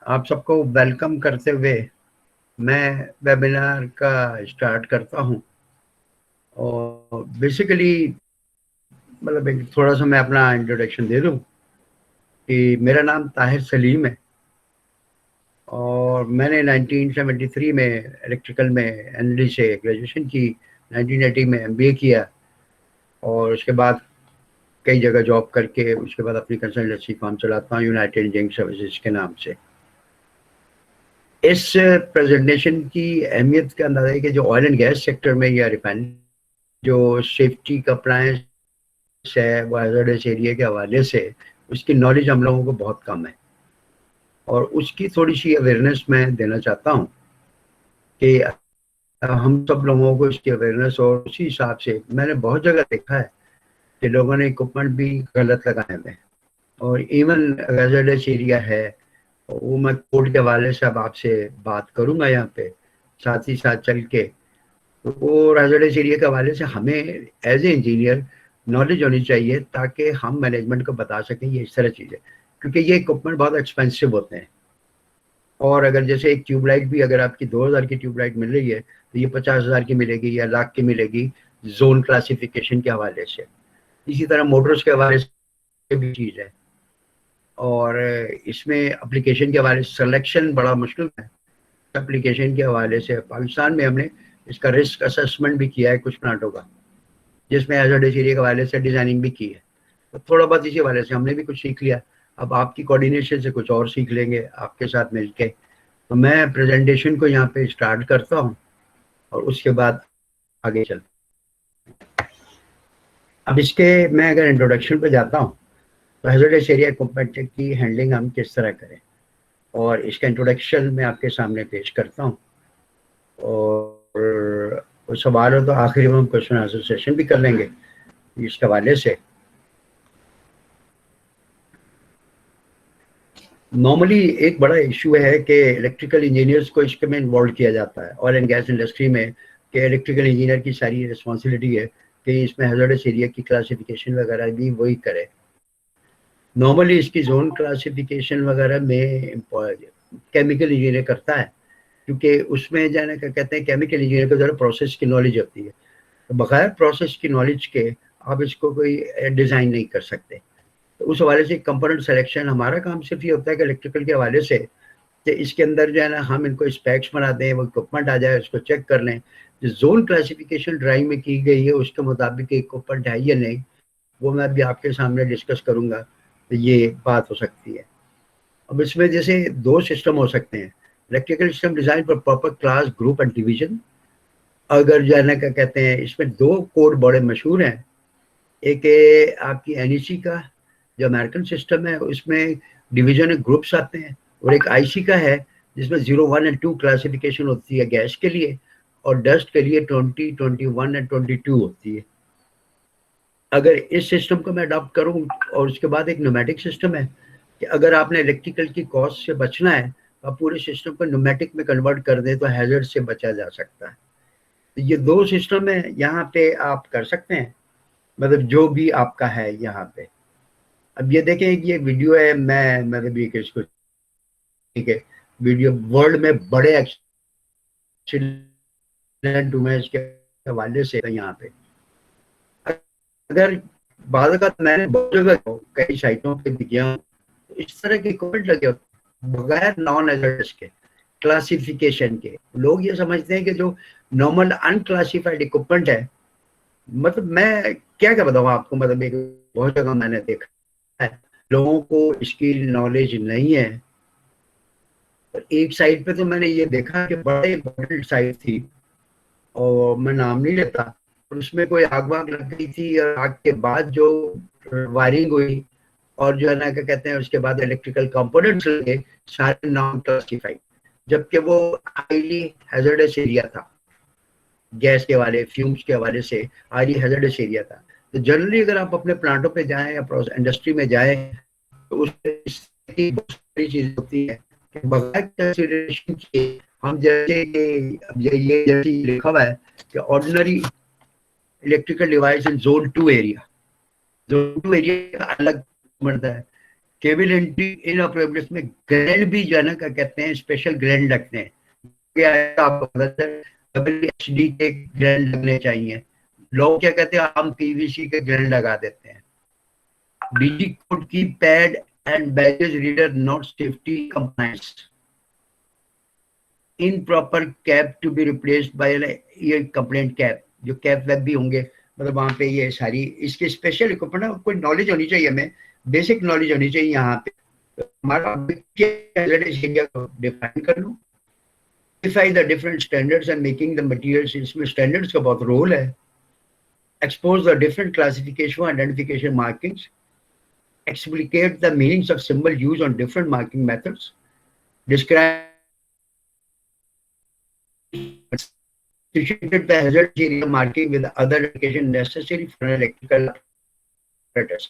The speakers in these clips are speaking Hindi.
आप सबको वेलकम करते हुए मैं वेबिनार का स्टार्ट करता हूं। और बेसिकली मतलब एक थोड़ा सा मैं अपना इंट्रोडक्शन दे दूं कि मेरा नाम ताहिर सलीम है और मैंने 1973 में इलेक्ट्रिकल में एनडी से ग्रेजुएशन की, 1980 में एमबीए किया और उसके बाद कई जगह जॉब करके उसके बाद अपनी कंसल्टेंसी फर्म चलाता हूँ यूनाइटेड इंजीनियरिंग सर्विसेज के नाम से। इस प्रेजेंटेशन की अहमियत का अंदाजा है कि जो ऑयल एंड गैस सेक्टर में या रिफाइनरी जो सेफ्टी कंप्लायंस है वो हैजर्डस एरिया के हवाले से उसकी नॉलेज हम लोगों को बहुत कम है और उसकी थोड़ी सी अवेयरनेस मैं देना चाहता हूँ कि हम सब लोगों को इसकी अवेयरनेस, और उसी हिसाब से मैंने बहुत जगह देखा है कि लोगों ने इक्विपमेंट भी गलत लगाए हुए हैं और इवन हैजर्डस एरिया है वो मैं कोड के हवाले से अब आपसे बात करूंगा यहाँ पे साथ ही साथ चल के। वो हैजर्डस एरिया के हवाले से हमें एज ए इंजीनियर नॉलेज होनी चाहिए ताकि हम मैनेजमेंट को बता सकें ये इस तरह चीज़ें, क्योंकि ये इक्विपमेंट बहुत एक्सपेंसिव होते हैं। और अगर जैसे एक ट्यूबलाइट भी अगर आपकी 2000 की ट्यूबलाइट मिल रही है तो ये 50,000 की मिलेगी या लाख की मिलेगी जोन क्लासिफिकेशन के हवाले से। इसी तरह मोटर्स के हवाले से भी चीज़ है और इसमें एप्लीकेशन के हवाले से सिलेक्शन बड़ा मुश्किल है। एप्लीकेशन के हवाले से पाकिस्तान में हमने इसका रिस्क असेसमेंट भी किया है कुछ प्लांटों का, जिसमें हैजर्डस एरिया के हवाले से डिजाइनिंग भी की है। तो थोड़ा बहुत इसी हवाले से हमने भी कुछ सीख लिया। अब आपकी कोऑर्डिनेशन से कुछ और सीख लेंगे आपके साथ मिलके। तो मैं प्रेजेंटेशन को यहाँ पे स्टार्ट करता हूँ और उसके बाद आगे चल। अब इसके मैं अगर इंट्रोडक्शन पे जाता हूँ तो हैजर्डस एरिया इक्विपमेंट की हैंडलिंग हम किस तरह करें और इसका इंट्रोडक्शन मैं आपके सामने पेश करता हूँ और सवाल हो तो आखिरी में हम क्वेश्चन आंसर सेशन भी कर लेंगे इस हवाले से। नॉर्मली एक बड़ा इशू है कि इलेक्ट्रिकल इंजीनियर्स को इसके में इन्वॉल्व किया जाता है ऑयल एंड गैस इंडस्ट्री में कि इलेक्ट्रिकल इंजीनियर की सारी रिस्पॉन्सिबिलिटी है कि इसमें हैजर्डस एरिया की क्लासिफिकेशन वगैरह भी वही करे। नॉर्मली इसकी जोन क्लासिफिकेशन वगैरह में केमिकल इंजीनियर करता है, क्योंकि उसमें जाने का कहते हैं केमिकल इंजीनियर को ज़रा प्रोसेस की नॉलेज होती है। तो बगैर प्रोसेस की नॉलेज के आप इसको कोई डिज़ाइन नहीं कर सकते। तो उस हवाले से कंपोनेंट सिलेक्शन हमारा काम सिर्फ ये होता है कि इलेक्ट्रिकल के हवाले से कि इसके अंदर जो है ना हम इनको स्पेक्स बना दें, वो इक्विपमेंट आ जाए उसको चेक कर लें। जो जोन क्लासिफिकेशन ड्राइंग में की गई है उसके मुताबिक इक्विपमेंट है या नहीं, वो मैं अभी आपके सामने डिस्कस करूंगा। तो ये बात हो सकती है। अब इसमें जैसे दो सिस्टम हो सकते हैं। Electrical system design for proper class group and division. अगर जो है ना क्या कहते हैं इसमें दो कोड बड़े मशहूर हैं। एक है आपकी एनईसी का जो अमेरिकन सिस्टम है उसमें डिवीजन ग्रुप्स आते हैं, और एक आईसी का है जिसमें 0, 1 एंड 2 क्लासिफिकेशन होती है गैस के लिए और डस्ट के लिए 20, 21 एंड 22 होती है। अगर इस सिस्टम को मैं अडॉप्ट करूं और उसके बाद एक न्यूमेटिक सिस्टम है कि अगर आपने इलेक्ट्रिकल की कॉस्ट से बचना है तो आप पूरे सिस्टम को न्यूमेटिक में कन्वर्ट कर दें तो हैजर्ड से बचा जा सकता है। तो ये दो सिस्टम है, यहाँ पे आप कर सकते हैं मतलब जो भी आपका है यहाँ पे। अब ये देखें ये वीडियो है, मैं मतलब ये इसको ठीक है वीडियो वर्ल्ड में बड़े एक्सीडेंट हुए हैं इसके हवाले से यहाँ पे। अगर बाद का मैंने बहुत जगह कई साइटों पे भी गया तो इस तरह के कमेंट लगे होते बगैर नॉन एजर्ट्स के क्लासिफिकेशन के। लोग ये समझते हैं कि जो नॉर्मल अनक्लासिफाइड इक्विपमेंट है, मतलब मैं क्या क्या बताऊँ आपको, मतलब एक बहुत जगह मैंने देखा है लोगों को इसकी नॉलेज नहीं है। एक साइड पे तो मैंने ये देखा कि बड़े इंपॉर्टेंट साइट थी और मैं नाम नहीं लेता, और उसमें कोई आग वाग लग गई थी और आग के बाद जो वायरिंग हुई और जो है ना क्या कहते हैं उसके बाद इलेक्ट्रिकल कंपोनेंट्स लगे सारे नॉन क्लासिफाइड, जबकि वो हाईली हैजर्डस एरिया था। गैस के वाले फ्यूम्स के हवाले से हाईली हैजर्डस एरिया था। तो जनरली अगर आप अपने प्लांटों पे जाएं या इंडस्ट्री में जाएं तो उसकी बहुत सारी चीजें होती है कि बगैर कंसिडरेशन के हम जैसे ये जैसे लिखा हुआ है कि ऑर्डिनरी इलेक्ट्रिकल डिवाइस इन जोन 2 एरिया। जोन 2 एरिया का अलग मरता है केबल एंट्री इन ऑपरेबल्स में ग्रैंड भी जो है ना, क्या कहते हैं, स्पेशल ग्रैंड लगते हैं। आपको पता है WHD के ग्रैंड लगने चाहिए, लोग क्या कहते हैं, हम PVC के ग्रैंड लगा देते हैं। DG कोड की pad and baggage reader not safety compliance, in proper cap to be replaced by ये कंप्लेंट कैप, जो कैप वेब भी होंगे, मतलब वहां पे ये सारी इसके स्पेशल इक्विपमेंट, कोई नॉलेज होनी चाहिए, हमें बेसिक नॉलेज होनी चाहिए यहाँ पे। हमारा एरिया को डिफाइन कर लूँ, identify the different standards and making the materials, इसमें standards का बहुत रोल है। expose the different classification identification markings, explicate the meanings of symbol used on different marking methods, describe the hazard area marking with other indication necessary for an electrical apparatus.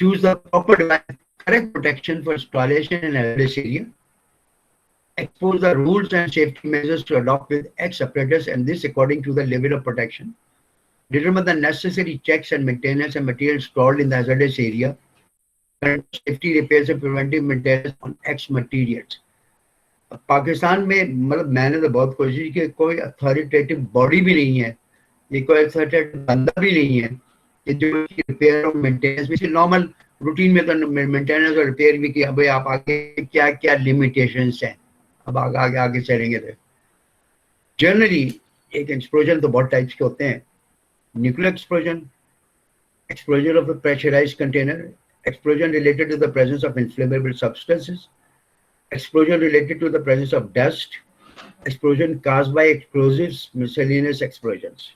Choose the proper device, correct protection for installation in hazardous area. Expose the rules and safety measures to adopt with X apparatus, and this according to the level of protection. Determine the necessary checks and maintenance and materials stored in the hazardous area. Safety repairs and preventive maintenance on X materials. Pakistan में मतलब मैंने तो बहुत कोशिश की, कोई अथॉरिटेटिव बॉडी भी नहीं है, ये कोई अथॉरिटेटिव बंदा भी नहीं है कि जो रिपेयर और मेंटेनेंस में नॉर्मल रूटीन में तो मेंटेनेंस और रिपेयर भी किया। भाई आप आगे क्या क्या लिमिटेशंस हैं, अब आगे आगे आगे चलेंगे तो जनरली एक एक्सप्लोजन तो बहुत टाइप्स के होते हैं। Nuclear explosion, explosion of a pressurized container, explosion related to the presence of inflammable substances, explosion related to the presence of dust, explosion caused by explosives, miscellaneous explosions.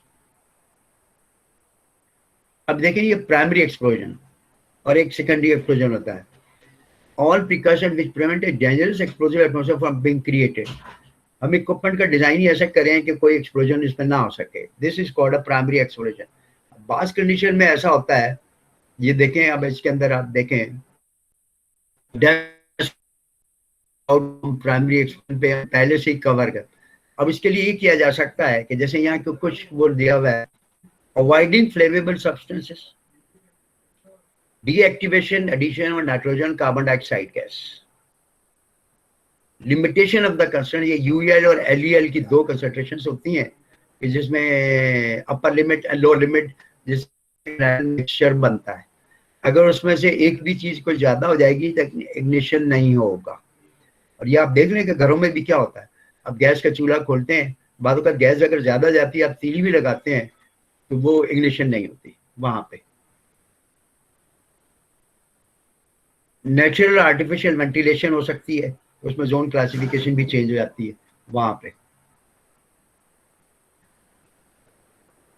अब देखें ये प्राइमरी एक्सप्लोजन और एक सेकेंडरी एक्सप्लोजन होता है। All precautions which prevent a dangerous explosive atmosphere from being created. हम इक्विपमेंट का डिजाइन ही ऐसा करें कि कोई एक्सप्लोजन इसमें ना हो सके। This is called a primary explosion. बास कंडीशन में ऐसा होता है, ये देखें, अब इसके अंदर आप देखें प्राइमरी एक्सप्लोजन पे पहले से ही कवर कर। अब इसके लिए ये किया जा सकता है कि जैसे यहाँ कुछ वो दिया हुआ है, avoiding flammable substances, deactivation, addition of nitrogen carbon dioxide gas, limitation of the concern. ये यूएल और एलईएल की दो कंसंट्रेशन होती हैं जिसमें upper limit and lower limit जिसमें मिक्सचर बनता है। अगर उसमें से एक भी चीज कोई ज्यादा हो जाएगी तो इग्निशन नहीं होगा। और ये आप देख रहे हैं कि घरों में भी क्या होता है, अब गैस का चूल्हा खोलते हैं, बाद का गैस अगर ज्यादा जाती है, आप तीली भी लगाते हैं तो वो इग्निशन नहीं होती वहां पे। नेचुरल आर्टिफिशियल वेंटिलेशन हो सकती है, उसमें जोन क्लासिफिकेशन भी चेंज हो जाती है वहां पे।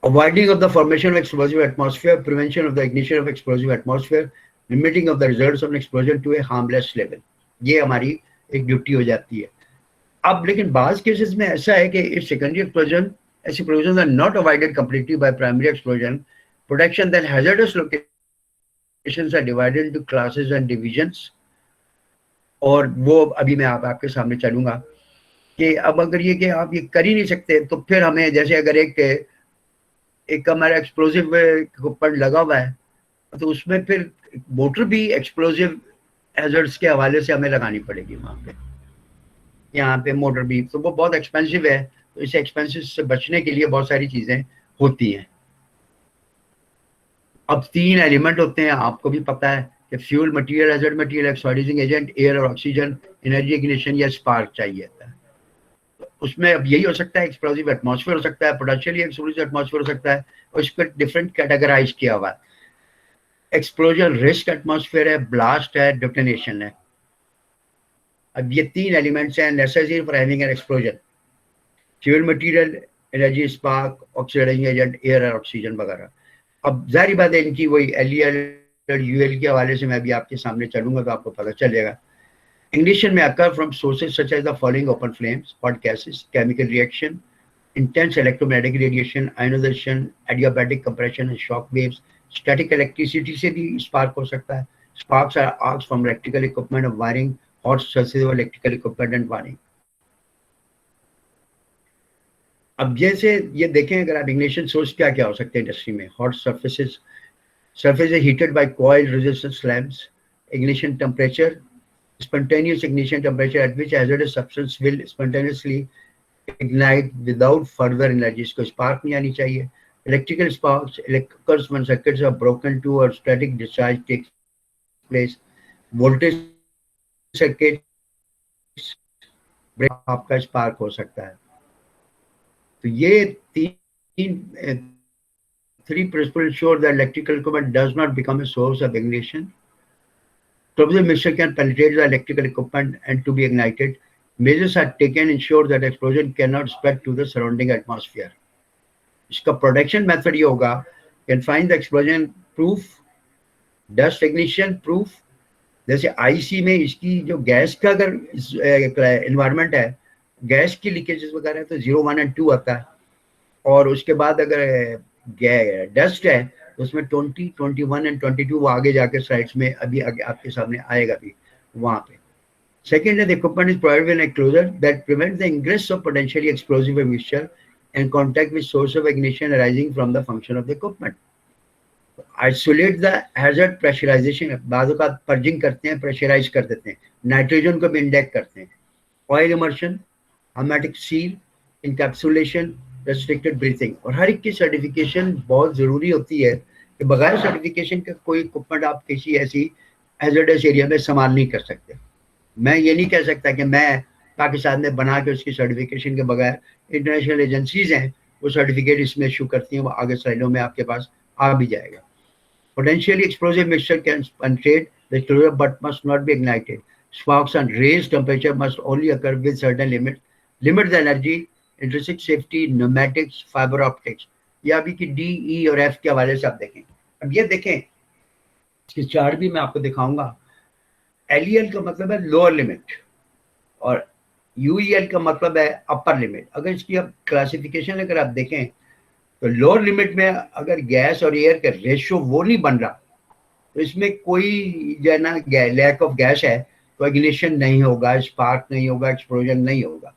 Avoiding of the formation of explosive atmosphere, prevention of the ignition of explosive atmosphere, limiting of the results of an explosion to a harmless level, ये हमारी एक ड्यूटी हो जाती है। अब लेकिन बाज केसेस में ऐसा है कि if secondary explosion, explosions are not avoided completely by primary explosion, protection, then hazardous locations are divided into classes and divisions, और वो अभी मैं आपके सामने चलूंगा कि अब अगर ये कि आप ये कर ही नहीं सकते तो फिर हमें, जैसे अगर एक हमारा एक्सप्लोसिव इक्विपमेंट लगा हुआ है तो उसमें फिर मोटर भी एक्सप्लोसिव हैजर्ड्स के हवाले से हमें लगानी पड़ेगी वहां पे, यहाँ पे मोटर भी, तो वो बहुत एक्सपेंसिव है। तो इस एक्सपेंसिव से बचने के लिए बहुत सारी चीजें होती हैं। अब 3 एलिमेंट होते हैं, आपको भी पता है कि fuel, material, hazard material, exploding agent, air और ऑक्सीजन, एनर्जी, इग्निशन या स्पार्क चाहिए था। उसमें अब यही हो सकता है, एक्सप्लोसिव एटमॉस्फेयर हो सकता है, पोटेंशियली एक्सप्लोसिव एटमॉस्फेयर हो सकता है, और इसको डिफरेंट कैटेगराइज किया हुआ है। एक्सप्लोजन रिस्क एटमॉस्फेयर है, ब्लास्ट है, डेटोनेशन है। अब ये 3 एलिमेंट्स हैं necessary for having an explosion. Fuel material, energy, spark, oxidising agent, air और ऑक्सीजन वगैरह। अब जारी बात है इनकी वही एलईएल और यूएल के हवाले से मैं भी आपके सामने चलूंगा तो आपको पता चलेगा। Ignition may occur from sources such as the following: open flames, hot gases, chemical reaction, intense electromagnetic radiation, ionization, adiabatic compression and shock waves, static electricity से भी spark हो सकता है। Sparks are arcs from electrical equipment of wiring, hot surfaces of electrical equipment and wiring. अब जैसे ये देखें, अगर आप इग्निशन सोर्स क्या क्या हो सकते हैं इंडस्ट्री में, hot surfaces, Surface is heated by coil resistance lamps. Ignition temperature, spontaneous ignition temperature at which hazardous substance will spontaneously ignite without further energy. इसको spark नहीं आनी चाहिए. Electrical sparks occurs when circuits are broken to or static discharge takes place. Voltage circuits break आपका spark हो सकता है. तो ये three principles ensure that electrical equipment does not become a source of ignition. Explosive mixture can penetrate the electrical equipment and to be ignited. Measures are taken to ensure that explosion cannot spread to the surrounding atmosphere. इसका प्रोटेक्शन मेथड ये होगा, can find the explosion proof, dust ignition proof. जैसे आईसी में इसकी जो गैस का अगर एनवायरनमेंट है, गैस की लीकेजेस वगैरह तो 0, 1 और 2 आता है. और उसके बाद अगर डस्ट है तो उसमें 20, 21 एंड 22 वो आगे जाके स्लाइड्स में अभी आगे आपके सामने आएगा भी वहां पे. Second, the equipment is provided with an enclosure that prevents the ingress of potentially explosive mixture and contact with source of ignition arising from the function of the equipment. Isolate the hazard pressurization. बाद का purging करते हैं, pressurize कर देते हैं, नाइट्रोजन को भी इंडेक्ट करते हैं. Oil immersion, hermetic seal, encapsulation, restricted breathing. और हर एक की सर्टिफिकेशन बहुत जरूरी होती है कि बगैर सर्टिफिकेशन का कोई इक्विपमेंट आप किसी ऐसी हैजर्डस एरिया में इस्तेमाल नहीं कर सकते. मैं ये नहीं कह सकता कि मैं पाकिस्तान में बना के उसकी सर्टिफिकेशन के बगैर, इंटरनेशनल एजेंसीज हैं वो सर्टिफिकेट इसमें इशू करती हैं, वो आगे स्लाइडों में आपके पास आ भी जाएगा. Potentially explosive mixture can penetrate the explosive but must not be ignited. Sparks and raised temperature must only occur with certain limits. Limit the energy, intrinsic safety, pneumatics, fiber optics. ये अभी की डी, ई और एफ के हवाले से आप देखें. अब ये देखें, इसकी चार्ट भी मैं आपको दिखाऊंगा. LEL का मतलब है लोअर लिमिट और UEL का मतलब है अपर लिमिट. अगर इसकी अब क्लासिफिकेशन अगर आप देखें तो लोअर लिमिट में अगर गैस और एयर का रेशियो वो नहीं बन रहा तो इसमें कोई जो है ना लैक ऑफ गैस है तो इग्निशन नहीं होगा, स्पार्क नहीं होगा, एक्सप्लोजन नहीं होगा.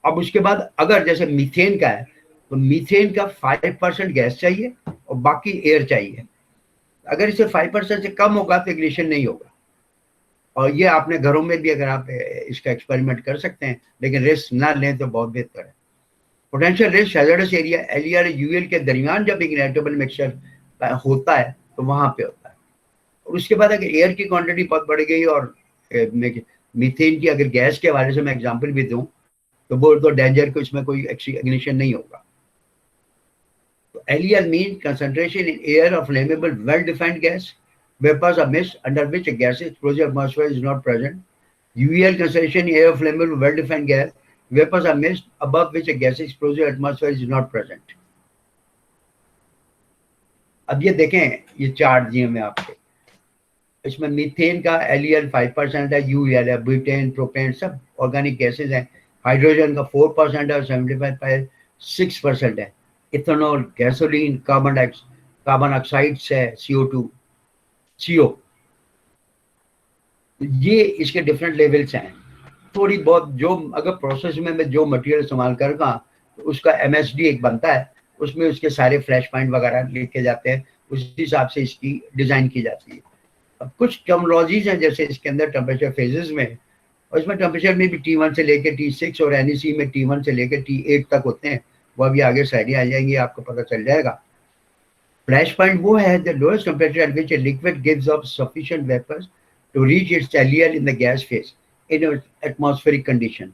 अब उसके बाद अगर जैसे मीथेन का है तो मीथेन का 5% गैस चाहिए और बाकी एयर चाहिए. अगर इसे 5% से कम होगा तो इग्निशन नहीं होगा. और ये आपने घरों में भी अगर आप इसका एक्सपेरिमेंट कर सकते हैं, लेकिन रिस्क ना लें तो बहुत बेहतर है. Potential risk hazardous area LEL और UEL के दरमियान जब इग्नाइटेबल मिक्सचर होता है तो वहां पे होता है. और उसके बाद अगर एयर की क्वांटिटी बहुत बढ़ गई और मीथेन की अगर गैस के हवाले से मैं एग्जांपल भी दूं तो वो तो डेंजर को इसमें कोई इग्निशन नहीं होगा. LEL means concentration in air of flammable well-defined gas. Vapors are mist under which a gaseous explosive atmosphere is not present. UEL concentration in air of flammable well-defined gas. Vapors are mist above which a gaseous explosive atmosphere is not present. अब ये देखें, ये चार्ट दिए मैं आपको. इसमें मीथेन का LEL 5% है, UEL है, ब्यूटेन, प्रोपेन सब ऑर्गेनिक गैसेज हैं. हाइड्रोजन का 4% है और 75.6% है. इथेनॉल, गैसोलीन, कार्बन ऑक्साइड्स है, CO2, CO. ये इसके डिफरेंट लेवल्स हैं. थोड़ी बहुत जो अगर प्रोसेस में मैं जो मटेरियल इस्तेमाल करूँगा तो उसका MSD एक बनता है, उसमें उसके सारे फ्लैश पॉइंट वगैरह लिखे जाते हैं, उस हिसाब से इसकी डिजाइन की जाती है. अब कुछ टर्मिनोलॉजीज हैं जैसे इसके अंदर टेम्परेचर फेजेस में, और इसमें टेम्परेचर में भी T1 से लेकर T6 और NEC में T1 से लेकर T8 तक होते हैं. वो अभी आगे स्लाइडें आ जाएंगी, आपको पता चल जाएगा. फ्लैश पॉइंट वो है the lowest temperature at which a liquid gives off sufficient vapours to reach its LEL in the gas phase in atmospheric condition.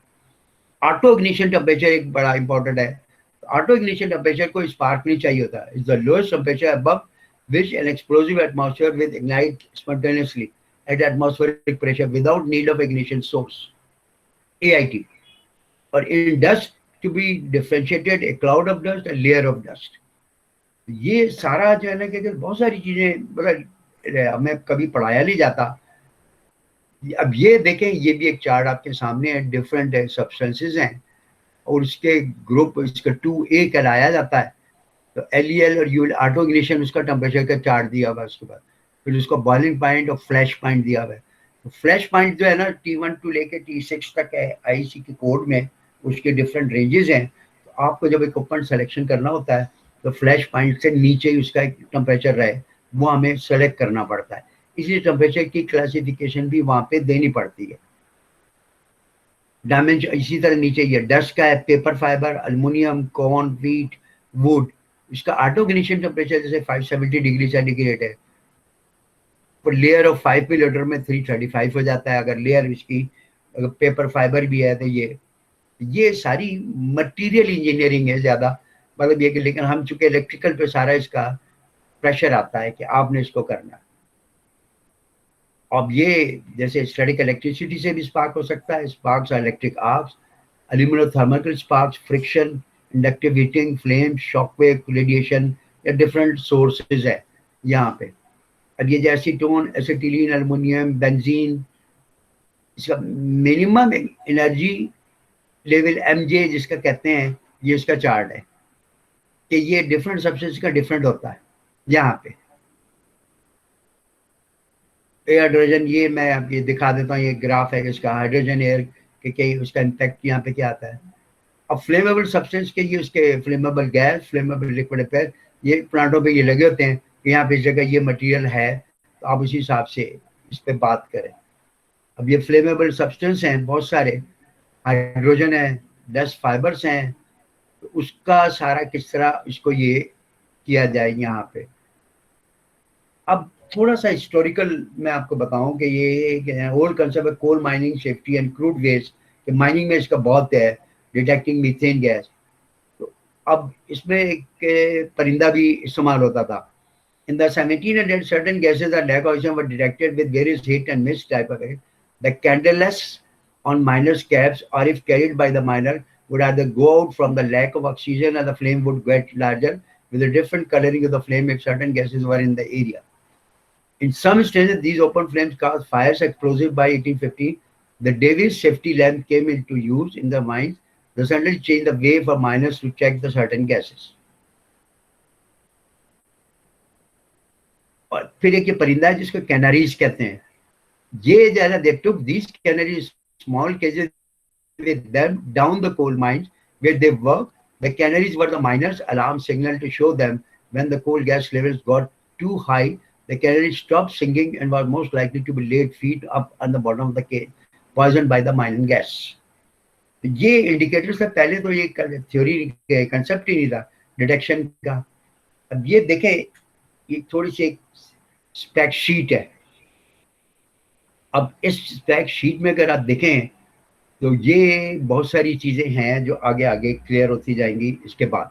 Auto ignition temperature एक बड़ा इंपॉर्टेंट है. ऑटो इग्निशन टेम्परेचर को स्पार्क नहीं चाहिए होता. Is the lowest temperature above which an explosive atmosphere will ignite spontaneously at atmospheric pressure without need of ignition source, AIT. Or in dust to be differentiated a cloud of dust, a layer of dust. ये सारा जो है ना कि बहुत सारी चीजें मतलब हमें कभी पढ़ाया नहीं जाता. अब ये देखें, ये भी एक चार्ट आपके सामने है. डिफरेंट सब्सटेंसेस हैं और उसके ग्रुप इसका 2A कहलाया जाता है. तो LEL और UEL ऑटो इग्निशन उसका टेम्परेचर का चार्ट दिया हुआ है. उसके बाद फिर उसका बॉइलिंग पॉइंट और फ्लैश पॉइंट दिया हुआ है. तो फ्लैश पॉइंट जो है ना T1 टू लेके T6 तक है IEC के कोड में, उसके डिफरेंट रेंजेस हैं. तो आपको जब इक्विपमेंट सिलेक्शन करना होता है तो फ्लैश पॉइंट से नीचे ही उसका एक टेम्परेचर रहे, वो हमें सेलेक्ट करना पड़ता है। इसलिए टेम्परेचर की क्लासिफिकेशन भी वहां पे देनी पड़ती है। डायमेंशन इसी तरह नीचे ही है, डस्ट का है, paper fibre, aluminium, corn, wheat, would. इसका ऑटो इग्निशन टेम्परेचर जैसे 570 डिग्री सेंटीग्रेड है, पर लेयर ऑफ 5 मिलीमीटर में 335 हो जाता है। अगर लेयर इसकी अगर पेपर फाइबर भी है तो ये सारी मटेरियल इंजीनियरिंग है ज्यादा, मतलब ये कि, लेकिन हम चूंकि इलेक्ट्रिकल पे सारा इसका प्रेशर आता है कि आपने इसको करना। अब ये जैसे स्टैटिक इलेक्ट्रिसिटी से भी स्पार्क हो सकता है, sparks are electric arcs, alumino thermal sparks, friction, inductive heating, flame, shockwave, radiation, या डिफरेंट सोर्सेज है यहाँ पे। अब ये जैसे एसीटोन, एसिटिलीन, एल्युमिनियम, बेंजीन, इसका मिनिमम एनर्जी लेवल एमजे जिसका कहते हैं, ये इसका चार्ट है कि ये डिफरेंट सब्सटेंस का डिफरेंट होता है। यहाँ पे एयर हाइड्रोजन, ये मैं आप ये दिखा देता हूँ, ये ग्राफ है इसका हाइड्रोजन एयर के कई उसका इम्पैक्ट यहाँ पे क्या आता है। अब फ्लेमेबल सब्सटेंस के ये उसके flammable gas, flammable liquid affair, ये प्लांटों पे ये लगे होते हैं कि यहाँ पे इस जगह ये मटेरियल है, तो आप उसी हिसाब से इस पे बात करें। अब ये फ्लेमेबल सब्सटेंस हैं बहुत सारे, हाइड्रोजन है, डस्ट फाइबर्स हैं, तो उसका सारा किस तरह इसको ये किया जाए यहाँ पे। अब थोड़ा सा हिस्टोरिकल मैं आपको बताऊं कि ये ओल्ड कंसेप्ट है coal mining safety and crude waste, कि माइनिंग में इसका बहुत है, डिटेक्टिंग मीथेन गैस। तो अब इसमें एक परिंदा भी इस्तेमाल होता था। In the 1700s, certain gases or lack of oxygen were detected with various hit and miss type of it. The candleless on miners' caps, or if carried by the miner, would either go out from the lack of oxygen, or the flame would get larger with a different coloring of the flame if certain gases were in the area. In some instances, these open flames caused fires explosive. By 1850. The Davis safety lamp came into use in the mines, resulted changed the way for miners to check the certain gases. और फिर एक ये परिंदा है जिसको कैनरीज कहते हैं। ये ज्यादा they took these canaries small cages with them down the coal mines where they work. The canaries were the miners' alarm signal to show them when the coal gas levels got too high. The canaries stopped singing and were most likely to be laid feet up on the bottom of the cage, poisoned by the mining gas. ये इंडिकेटर्स था, पहले तो ये थ्योरी कंसेप्ट ही नहीं था डिटेक्शन का। अब ये देखें, ये थोड़ी सी एक स्पेक शीट है। अब इस स्पेक शीट में अगर आप देखें तो ये बहुत सारी चीजें हैं जो आगे आगे क्लियर होती जाएंगी इसके बाद।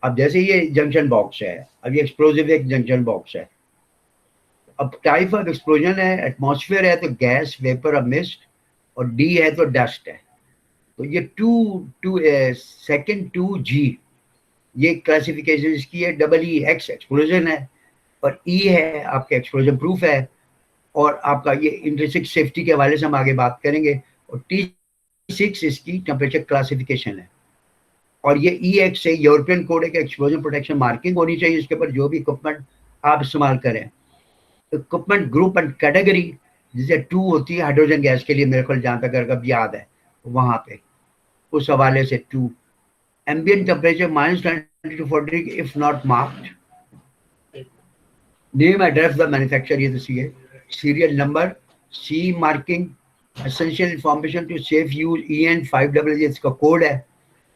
अब जैसे ये जंक्शन बॉक्स है, अब ये एक्सप्लोजिव एक जंक्शन बॉक्स है। अब टाइप ऑफ एक्सप्लोजन है, एटमॉस्फेयर है तो गैस, वेपर और मिस्ट, और डी है तो डस्ट है। तो ये सेकंड 2G ये क्लासिफिकेशन इसकी है। EEX एक्सप्लोजन है, और ई है आपके एक्सप्लोजन प्रूफ है, और आपका ये इंट्रिंसिक सेफ्टी के हवाले से हम आगे बात करेंगे। और T6 इसकी टेम्परेचर क्लासिफिकेशन है। और ये EX से यूरोपियन कोड है कि एक्सप्लोजन प्रोटेक्शन मार्किंग होनी चाहिए इसके ऊपर, जो भी इक्विपमेंट आप इस्तेमाल करें। इक्विपमेंट ग्रुप एंड कैटेगरी जिसे 2 होती है हाइड्रोजन गैस के लिए, मेरे को जहां तक अगर याद है वहां पे उस हवाले से 2। Ambient temperature -20 to 40 if not marked. Name address the manufacturer, ये तो सी है। Serial number, C marking, essential information to safe use, EN500 इसका कोड है।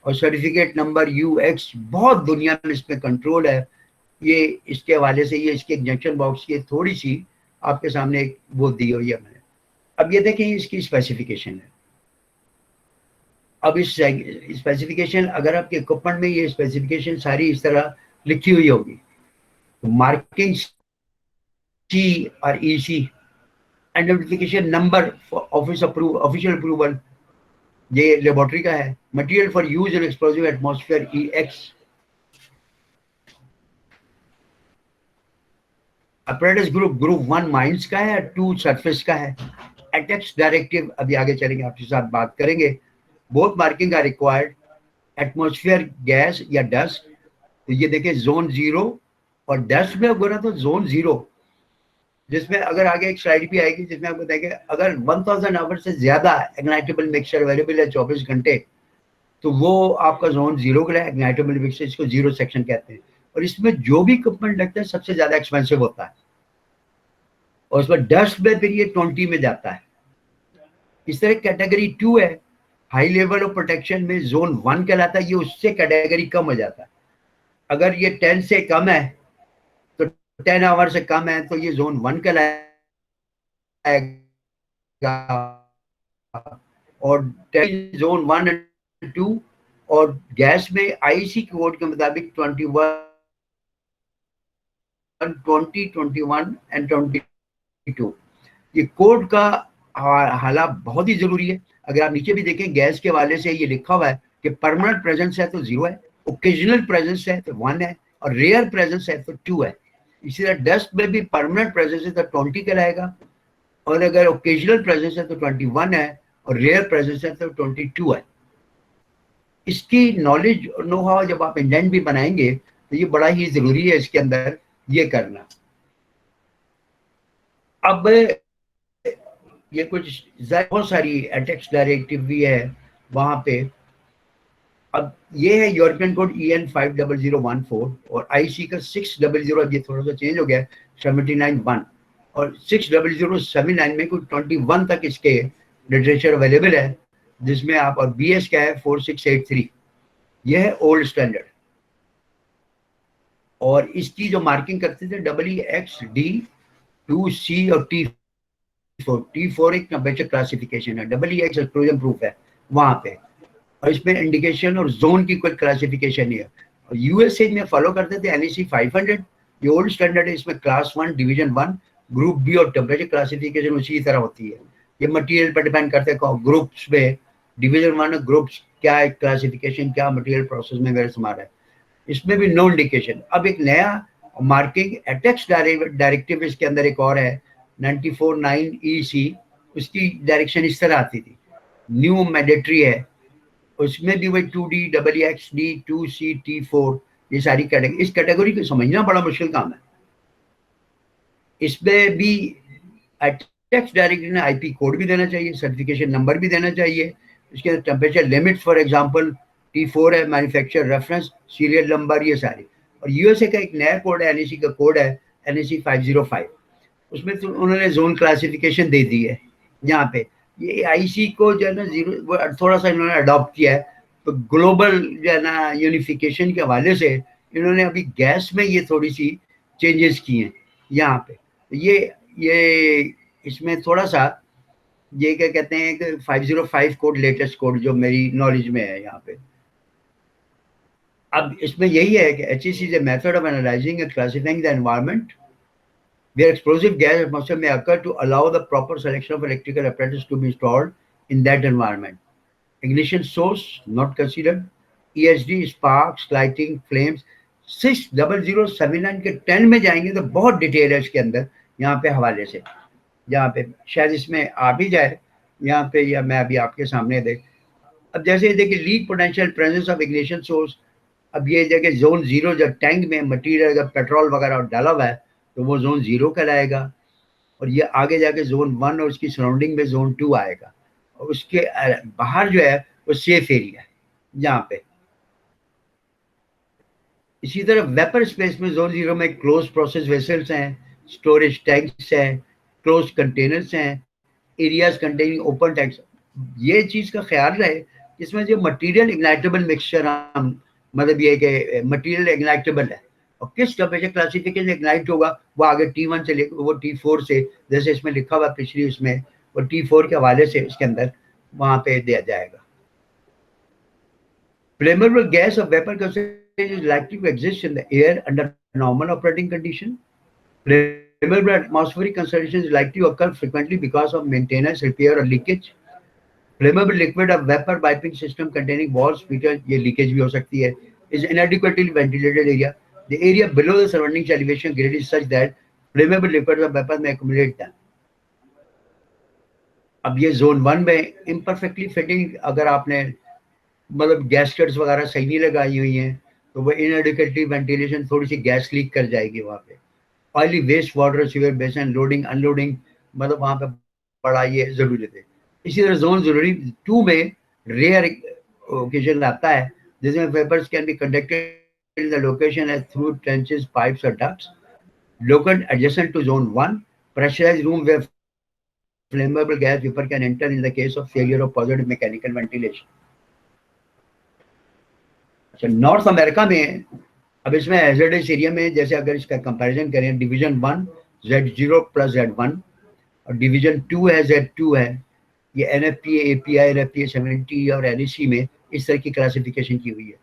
और सर्टिफिकेट नंबर UX, बहुत दुनिया में इसमें कंट्रोल है। ये इसके हवाले से ये इसके जंक्शन बॉक्स की थोड़ी सी आपके सामने एक वो दी हुई है मैंने। अब ये देखें इसकी स्पेसिफिकेशन है। अब इस स्पेसिफिकेशन अगर आपके इक्विपमेंट में ये स्पेसिफिकेशन सारी इस तरह लिखी हुई होगी तो मार्किंग C और EC, identification number official approval, ये लेबोरेटरी का है। Material for use in explosive atmosphere EX। Apparatus group 1 mines का है, 2 सरफेस का है। एटेक्स डायरेक्टिव अभी आगे चलेंगे आपके साथ बात करेंगे। Both marking are required, atmosphere gas या डस्ट। तो ये देखिए जोन 0 और डस्ट में बोला तो जोन 0, जिसमें अगर आगे एक स्लाइड भी आएगी जिसमें आपको बताएंगे अगर 1000 आवर से ज्यादा इग्नाइटेबल मिक्सचर अवेलेबल है 24 घंटे तो वो आपका जोन 0 के लिए इग्नाइटेबल लिविंग से, इसको 0 सेक्शन कहते हैं। और इसमें जो भी इक्विपमेंट लगता है सबसे ज्यादा एक्सपेंसिव होता है, और उसमें डस्ट में फिर ये 20 में जाता है। इस तरह कैटेगरी 2 है, हाई लेवल ऑफ प्रोटेक्शन में जोन 1 कहलाता है, ये उससे कैटेगरी कम हो जाता है। अगर ये 10 से कम है तो 10 आवर से कम है तो ये जोन 1 कहलाएगा, और 10 जोन 1 एंड 2। और गैस में आईसी कोड के मुताबिक 21, 20, 21 एंड 22, ये कोड का हालात बहुत ही जरूरी है। अगर आप नीचे भी देखें गैस के हवाले से ये लिखा हुआ है कि परमानेंट प्रेजेंस है तो 0 है, ओकेजनल प्रेजेंस है तो 1 है, और रेयर प्रेजेंस है तो 2 है। इसी तरह डस्ट में भी परमानेंट प्रेजेंस है तो 20 कहलाएगा, और अगर ओकेजनल प्रेजेंस है तो 21 है, और रेयर प्रेजेंस है तो 22 है। इसकी नॉलेज और नो हाउ जब आप इंडेंट भी बनाएंगे तो ये बड़ा ही जरूरी है इसके अंदर ये करना। अब ये कुछ बहुत सारी एटेक्स डायरेक्टिव भी है वहां पे। अब ये है यूरोपियन कोड EN 50014 और आईसी का 600, अब ये थोड़ा सा चेंज हो गया 79(1), और 60079 में कुछ 21 तक इसके लिटरेचर अवेलेबल है, जिसमें आप, और BS का है 4683, यह है ओल्ड स्टैंडर्ड। और इसकी जो मार्किंग करते थे EEXD 2C और T4 एक टेम्परेचर क्लासिफिकेशन है, EEX एक्सप्लोजन प्रूफ है वहां पे, और इसमें इंडिकेशन और जोन की कोई क्लासिफिकेशन नहीं है। और यूएसए में फॉलो करते थे NEC 500, ये ओल्ड स्टैंडर्ड है, इसमें क्लास 1 डिवीजन 1 ग्रुप बी और टेम्परेचर क्लासिफिकेशन उसी तरह होती है। ये मटेरियल पर डिपेंड करते हैं ग्रुप्स में, डिवीजन 1 ग्रुप्स क्या है, क्लासिफिकेशन क्या मटेरियल प्रोसेस में मेरे समार है, इसमें भी नो इंडिकेशन। अब एक नया मार्किंग एटेक्स डायरेक्टिव इसके अंदर एक और है 949EC, उसकी डायरेक्शन इस तरह आती थी, न्यू मैंडेटरी है, उसमें भी वही 2D EEXD 2C T4, ये सारी कैटेगरी, इस कैटेगरी को समझना बड़ा मुश्किल काम है। इसमें भी टैक्स डायरेक्टरी ने IP कोड भी देना चाहिए, सर्टिफिकेशन नंबर भी देना चाहिए, इसके temperature limit for example T4 है, मैन्युफैक्चर रेफरेंस, सीरियल नंबर, ये सारे। और यूएसए का एक नया कोड है, NEC का कोड है NEC 505, उसमें तो उन्होंने जोन क्लासिफिकेशन दे दी है। यहाँ पे ये आईसी को जो है ना 0 थोड़ा सा इन्होंने अडॉप्ट किया है, तो ग्लोबल जो है ना यूनिफिकेशन के हवाले से इन्होंने अभी गैस में ये थोड़ी सी चेंजेस किए हैं यहाँ पे। तो ये इसमें थोड़ा सा ये क्या कहते हैं कि 505 कोड लेटेस्ट कोड जो मेरी नॉलेज में है यहाँ पे। अब इसमें यही है कि HEC is a method of analyzing and classifying the environment where explosive gas atmosphere may occur to allow the proper selection of electrical apparatus to be installed in that environment. Ignition source not considered, ESD, sparks, lighting, flames। 60079 के 10 में जाएंगे तो बहुत डिटेल है इसके अंदर यहाँ पे हवाले से, यहाँ पे शायद इसमें आ भी जाए यहाँ पे, या मैं अभी आपके सामने देख। अब जैसे देखिए leak potential presence of ignition source, अब ये जगह जोन 0, जब टैंक में मटीरियल अगर पेट्रोल वगैरह डाला हुआ है तो वो जोन 0 कहलाएगा, और ये आगे जाके जोन 1 और उसकी सराउंडिंग में जोन 2 आएगा, और उसके बाहर जो है वो सेफ एरिया है यहाँ पे। इसी तरह वेपर स्पेस में जोन 0 में क्लोज प्रोसेस वेसल्स हैं, स्टोरेज टैंक्स हैं, क्लोज कंटेनर्स हैं, एरियाज कंटेनिंग ओपन टैंक्स। ये चीज का ख्याल रहे इसमें जो मटेरियल इग्नाइटेबल मिक्सचर, हम मतलब ये कि मटेरियल इग्नाइटेबल है, और किस टेम्परेचर क्लासिफिकेशन इग्नाइट होगा वो आगे T1 से लेकर वो T4 से, जैसे इसमें लिखा हुआ पिछली उसमें, वो T4 के हवाले से इसके अंदर वहां पे दिया जाएगा। Flammable gas or vapor concentration is likely to exist in the air under normal operating condition. Flammable atmospheric concentration is likely to occur frequently because of maintenance, repair or leakage. Flammable liquid or vapor piping system containing walls, features, ये leakage भी हो सकती है, is inadequately ventilated area. The area below the surrounding elevation grade is such that flammable liquid or vapor may accumulate them. अब ये जोन 1 में imperfectly fitting, अगर आपने मतलब गैसकेट्स वगैरह सही नहीं लगाई हुई हैं तो वो इनएडिक्वेटली वेंटिलेशन, थोड़ी सी गैस लीक कर जाएगी वहाँ पे। Oily waste water sewer basin loading unloading, मतलब वहाँ पे बड़ा ये जरूरत है। इसी तरह जोन जरूरी 2 में रेयर ओकेजन आता है जिसमें vapours can be conducted in the location as through trenches, pipes और ducts located adjacent to zone 1, pressurized room where flammable gas vapor can enter in the case of failure of positive mechanical ventilation. अच्छा, नॉर्थ अमेरिका में अब इसमें हैजर्डस एरिया में जैसे अगर इसका कंपैरिजन करें, डिवीजन 1 Z0 प्लस Z1 और डिवीजन 2 है Z2 है, ये NFPA, API, NFPA 70 और NEC में इस तरह की क्लासिफिकेशन की हुई है।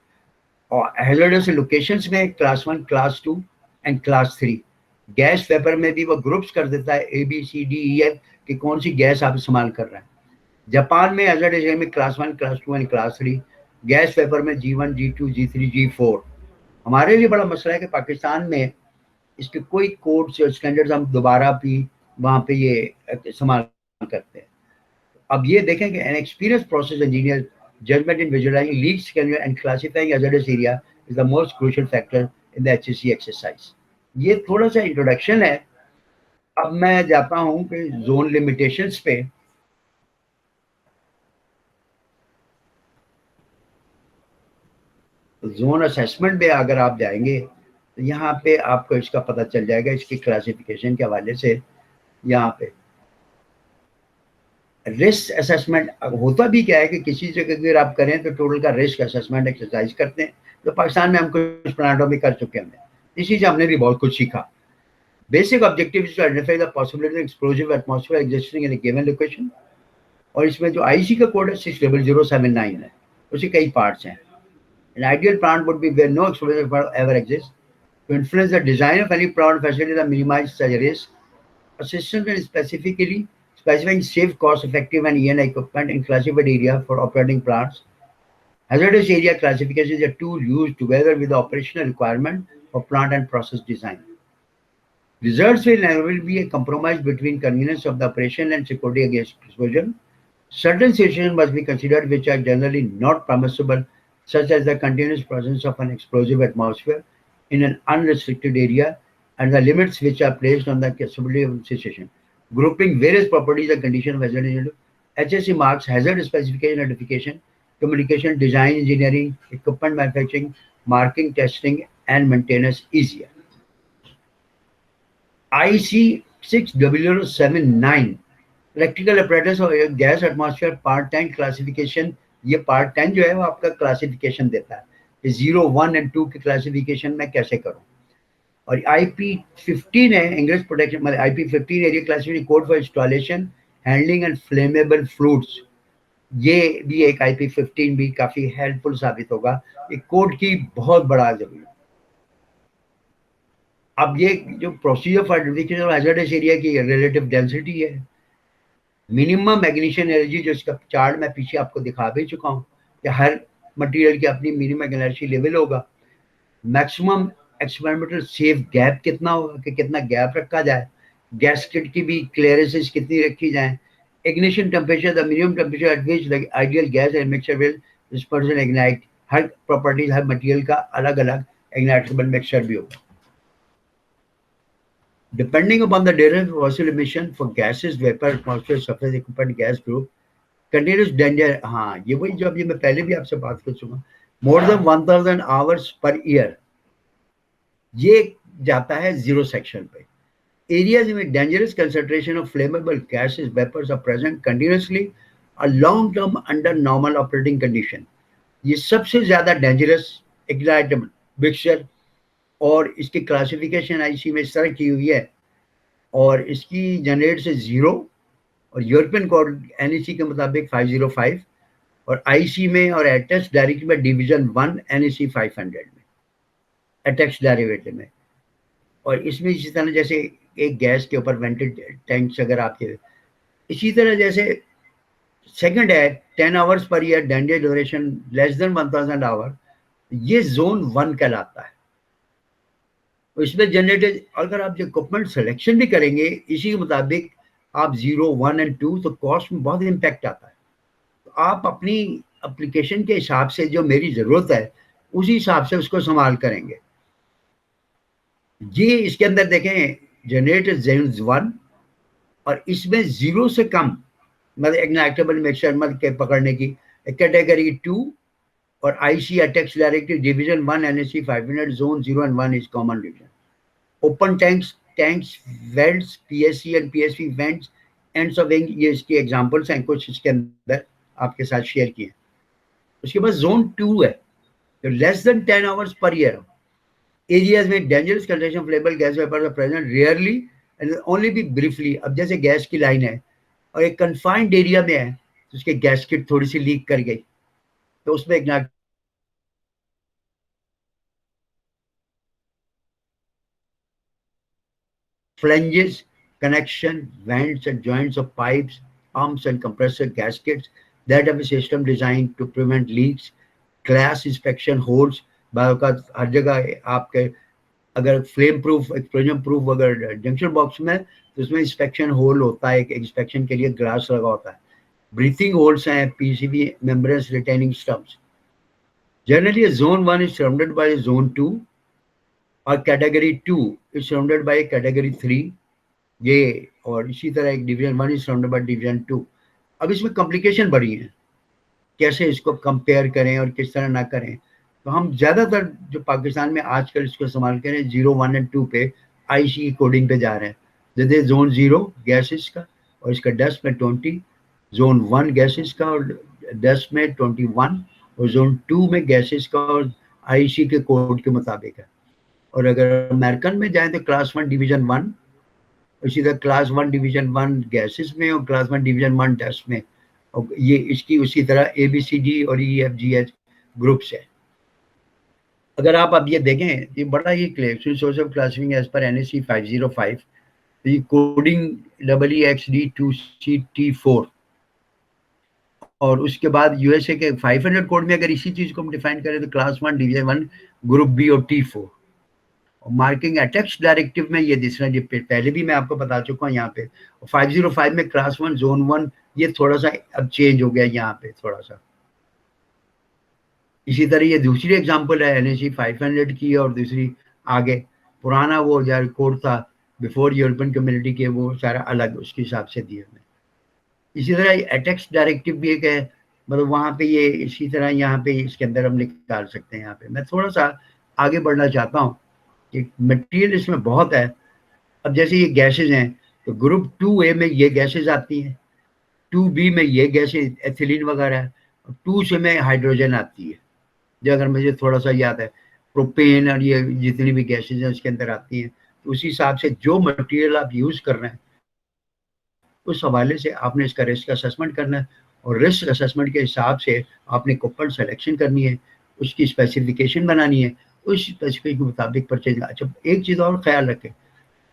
और हैजर्डस लोकेशंस में class 1, class 2 and class 3। Gas vapour में भी वो ग्रुप्स कर देता है ABCDEF कि कौन सी गैस आप इस्तेमाल कर रहे हैं। जापान में हैजर्डस एरिया में class 1, class 2 and class 3, gas vapour में G1, G2, G3, G4। हमारे लिए बड़ा मसला है कि पाकिस्तान में इसके कोई कोड्स और स्टैंडर्ड्स हम दोबारा भी वहाँ पे ये इस्तेमाल करते हैं। अब ये देखें कि an experience process engineer judgement in visualising leaks and classifying hazardous area is the most crucial factor in the HSE exercise. ये थोड़ा सा इंट्रोडक्शन है। अब मैं जाता हूँ कि जोन लिमिटेशंस पे। जोन असेसमेंट पे अगर आप जाएंगे तो यहाँ पे आपको इसका पता चल जाएगा, इसकी क्लासिफिकेशन के हवाले से। यहाँ पे रिस्क असेसमेंट होता भी क्या है कि किसी जगह अगर आप करें तो टोटल का रिस्क असेसमेंट एक्सरसाइज करते हैं, तो पाकिस्तान में हम कुछ प्लांटों में कर चुके हैं। इसी से हमने भी बहुत कुछ सीखा। Basic objective is to identify the possibility of explosive atmosphere existing in a given location. और इसमें जो आईसी का कोड है 60079 है, उसके कई पार्ट्स हैं। An ideal plant would be where no explosive ever exists. To influence the design of any plant facility that minimize such risk, a system can specifically specifying safe, cost-effective, and ENI equipment in classified area for operating plants. Hazardous area classification is a tool used together with the operational requirement for plant and process design. Results will never be a compromise between convenience of the operation and security against explosion. Certain situations must be considered which are generally not permissible, such as the continuous presence of an explosive atmosphere in an unrestricted area and the limits which are placed on the accessibility of the situation. Grouping various properties and conditions of hazard into HSE marks hazard specification notification, communication, design, engineering, equipment manufacturing, marking, testing, and maintenance easier. IC 60079 electrical apparatus और गैस एटमॉस्फेयर पार्ट 10 क्लासिफिकेशन। ये पार्ट 10 जो है वो आपका क्लासिफिकेशन देता है कि 0, 1 एंड 2 के क्लासिफिकेशन में कैसे करूं। और IP15 है इंग्लिश प्रोटेक्शन, मतलब IP15 area classification code for installation, handling and flammable fluids. ये भी एक IP15 भी काफी हेल्पफुल साबित होगा। ये कोड की बहुत बड़ा जरूरी है। अब ये जो procedure for identification of hazardous area की रिलेटिव डेंसिटी है, मिनिमम मैग्नीशियम एनर्जी, जो इसका चार्ट मैं पीछे आपको दिखा भी चुका हूँ कि हर मटेरियल की अपनी मिनिमम एनर्जी लेवल होगा। मैक्सिमम एक्सपेरिमेंटल सेफ गैप कितना होगा कि कितना गैप रखा जाए, गैस्केट की भी क्लियरेंसेस कितनी रखी जाए, ignition temperature, the minimum temperature at which the ideal gas and mixture will dispersion ignite. Her properties her material का अलग अलग इग्नाइटेबल मिक्सचर भी होगा। Depending upon the direct fossil emission for gases, vapor, atmosphere, surface equipment, gas group, continuous danger। हाँ, ये वही जो अभी मैं पहले भी आपसे बात कर चुका। More than 1000 hours per year ये जाता है 0 सेक्शन पे। एरियाज में dangerous concentration of flammable gases, vapours are present continuously a long term under normal operating condition. ये सबसे ज्यादा डेंजरस इग्नाइटेबल मिक्सचर, और इसकी क्लासिफिकेशन आईसी में इस तरह की हुई है, और इसकी जनरेट से 0 और यूरोपियन कोड एनईसी के मुताबिक 505, और आईसी में और एटेक्स डायरेक्ट में डिवीजन 1 एनईसी 500 में एटेक्स डेरिवेटिव में। और इसमें इसी तरह जैसे एक गैस के ऊपर वेंटेड टैंक्स अगर आपके, इसी तरह जैसे सेकंड है 10 hours per year danger duration less than 1000 hour, ये जोन 1 कहलाता है। इसमें जनरेटेड अगर आप जो इक्विपमेंट सिलेक्शन भी करेंगे इसी के मुताबिक आप 0, 1 एंड 2, तो कॉस्ट में बहुत इम्पैक्ट आता है। तो आप अपनी एप्लीकेशन के हिसाब से जो मेरी ज़रूरत है उसी हिसाब से उसको इस्तेमाल करेंगे। ये इसके अंदर देखें जनरेटेड जोन 1, और इसमें 0 से कम मतलब इग्नाइटेबल मिक्सचर मत के पकड़ने की कैटेगरी 2 और IC ATEX directive division 1 NSE 500 zone 0 and 1 is common division. Open tanks welts PSC and PSV vents ends of wing, ये इसके एग्जांपल्स हैं, कुछ इसके अंदर आपके साथ शेयर किए. उसके बाद जोन 2 है, तो less than 10 hours per year. Areas में dangerous concentration of flammable gas vapours are present rarely and only be briefly. अब जैसे गैस की लाइन है और एक कन्फाइंड एरिया में है, तो उसके गैसकेट थोड़ी सी लीक कर गई, तो उसमें एक flanges, connection, vents and joints of pipes, pumps and compressor gaskets that have a system designed to prevent leaks, glass inspection holes. हर जगह आपके अगर फ्लेम प्रूफ एक्सप्लोजन प्रूफ अगर जंक्शन बॉक्स में, तो उसमें इंस्पेक्शन होल होता है, एक इंस्पेक्शन के लिए ग्लास लगा होता है. ब्रीथिंग होल्स हैं, PCB membranes retaining stubs. Generally zone 1 is surrounded by zone 2 और category 2 is surrounded by category 3. ये और इसी तरह एक division 1 is surrounded by division 2. अब इसमें कॉम्प्लिकेशन बढ़ी है, कैसे इसको कंपेयर करें और किस तरह ना करें. तो हम ज़्यादातर जो पाकिस्तान में आजकल इसको इस्तेमाल करें 0, 1 और 2 पे IC कोडिंग पे जा रहे हैं. जैसे जोन 0 गैसेस का और इसका डस्ट में 20, जोन 1 गैसेस का और डस्ट में 21, और जोन 2 में गैसेस का और IC के कोड के मुताबिक है. और अगर अमेरिकन में जाए तो क्लास 1 डिवीजन 1, इसी तरह क्लास 1 डिवीजन 1 गैसेस में और क्लास 1 डिवीजन 1 डस्ट में. और ये इसकी उसी तरह ABCD और EFGH ग्रुप्स है. अगर आप अब ये देखें, ये बड़ा ही clear source of classifying as per NSE 505, ये कोडिंग EEXD2CT4, और उसके बाद USA के 500 कोड में अगर इसी चीज को हम डिफाइन करें तो क्लास 1 डिवीजन 1 ग्रुप B और T4. मार्किंग अटैक्स डायरेक्टिव में ये दूसरा, ये पहले भी मैं आपको बता चुका हूँ यहाँ पे. 505 में क्लास 1 जोन 1, ये थोड़ा सा अब चेंज हो गया यहाँ पे थोड़ा सा. इसी तरह ये दूसरी एग्जांपल है NSE 500 की, और दूसरी आगे पुराना वो जो कोड था बिफोर यूरोपियन कम्युनिटी के, वो सारा अलग उसके हिसाब से दिए हुए. इसी तरह अटैक्स डायरेक्टिव भी एक है, मतलब वहाँ पे ये इसी तरह यहाँ पे इसके अंदर हम निकाल सकते हैं. यहाँ पे मैं थोड़ा सा आगे बढ़ना चाहता हूँ कि मटेरियल इसमें बहुत है. अब जैसे ये गैसेज हैं, तो ग्रुप 2A में ये गैसेज आती हैं, 2B में ये गैसेज एथिलीन वगैरह है, 2C में हाइड्रोजन आती है. जो अगर मुझे थोड़ा सा याद है, प्रोपेन और ये जितनी भी गैसेज हैं उसके अंदर आती हैं. तो उसी हिसाब से जो मटेरियल आप यूज कर रहे हैं उस हवाले से आपने इसका रिस्क असेसमेंट करना है, और रिस्क असेसमेंट के हिसाब से आपने इक्विपमेंट सेलेक्शन करनी है, उसकी स्पेसिफिकेशन बनानी है, उस स्पेसिफिकेशन के मुताबिक परचेज. अच्छा, एक चीज़ और ख्याल रखें,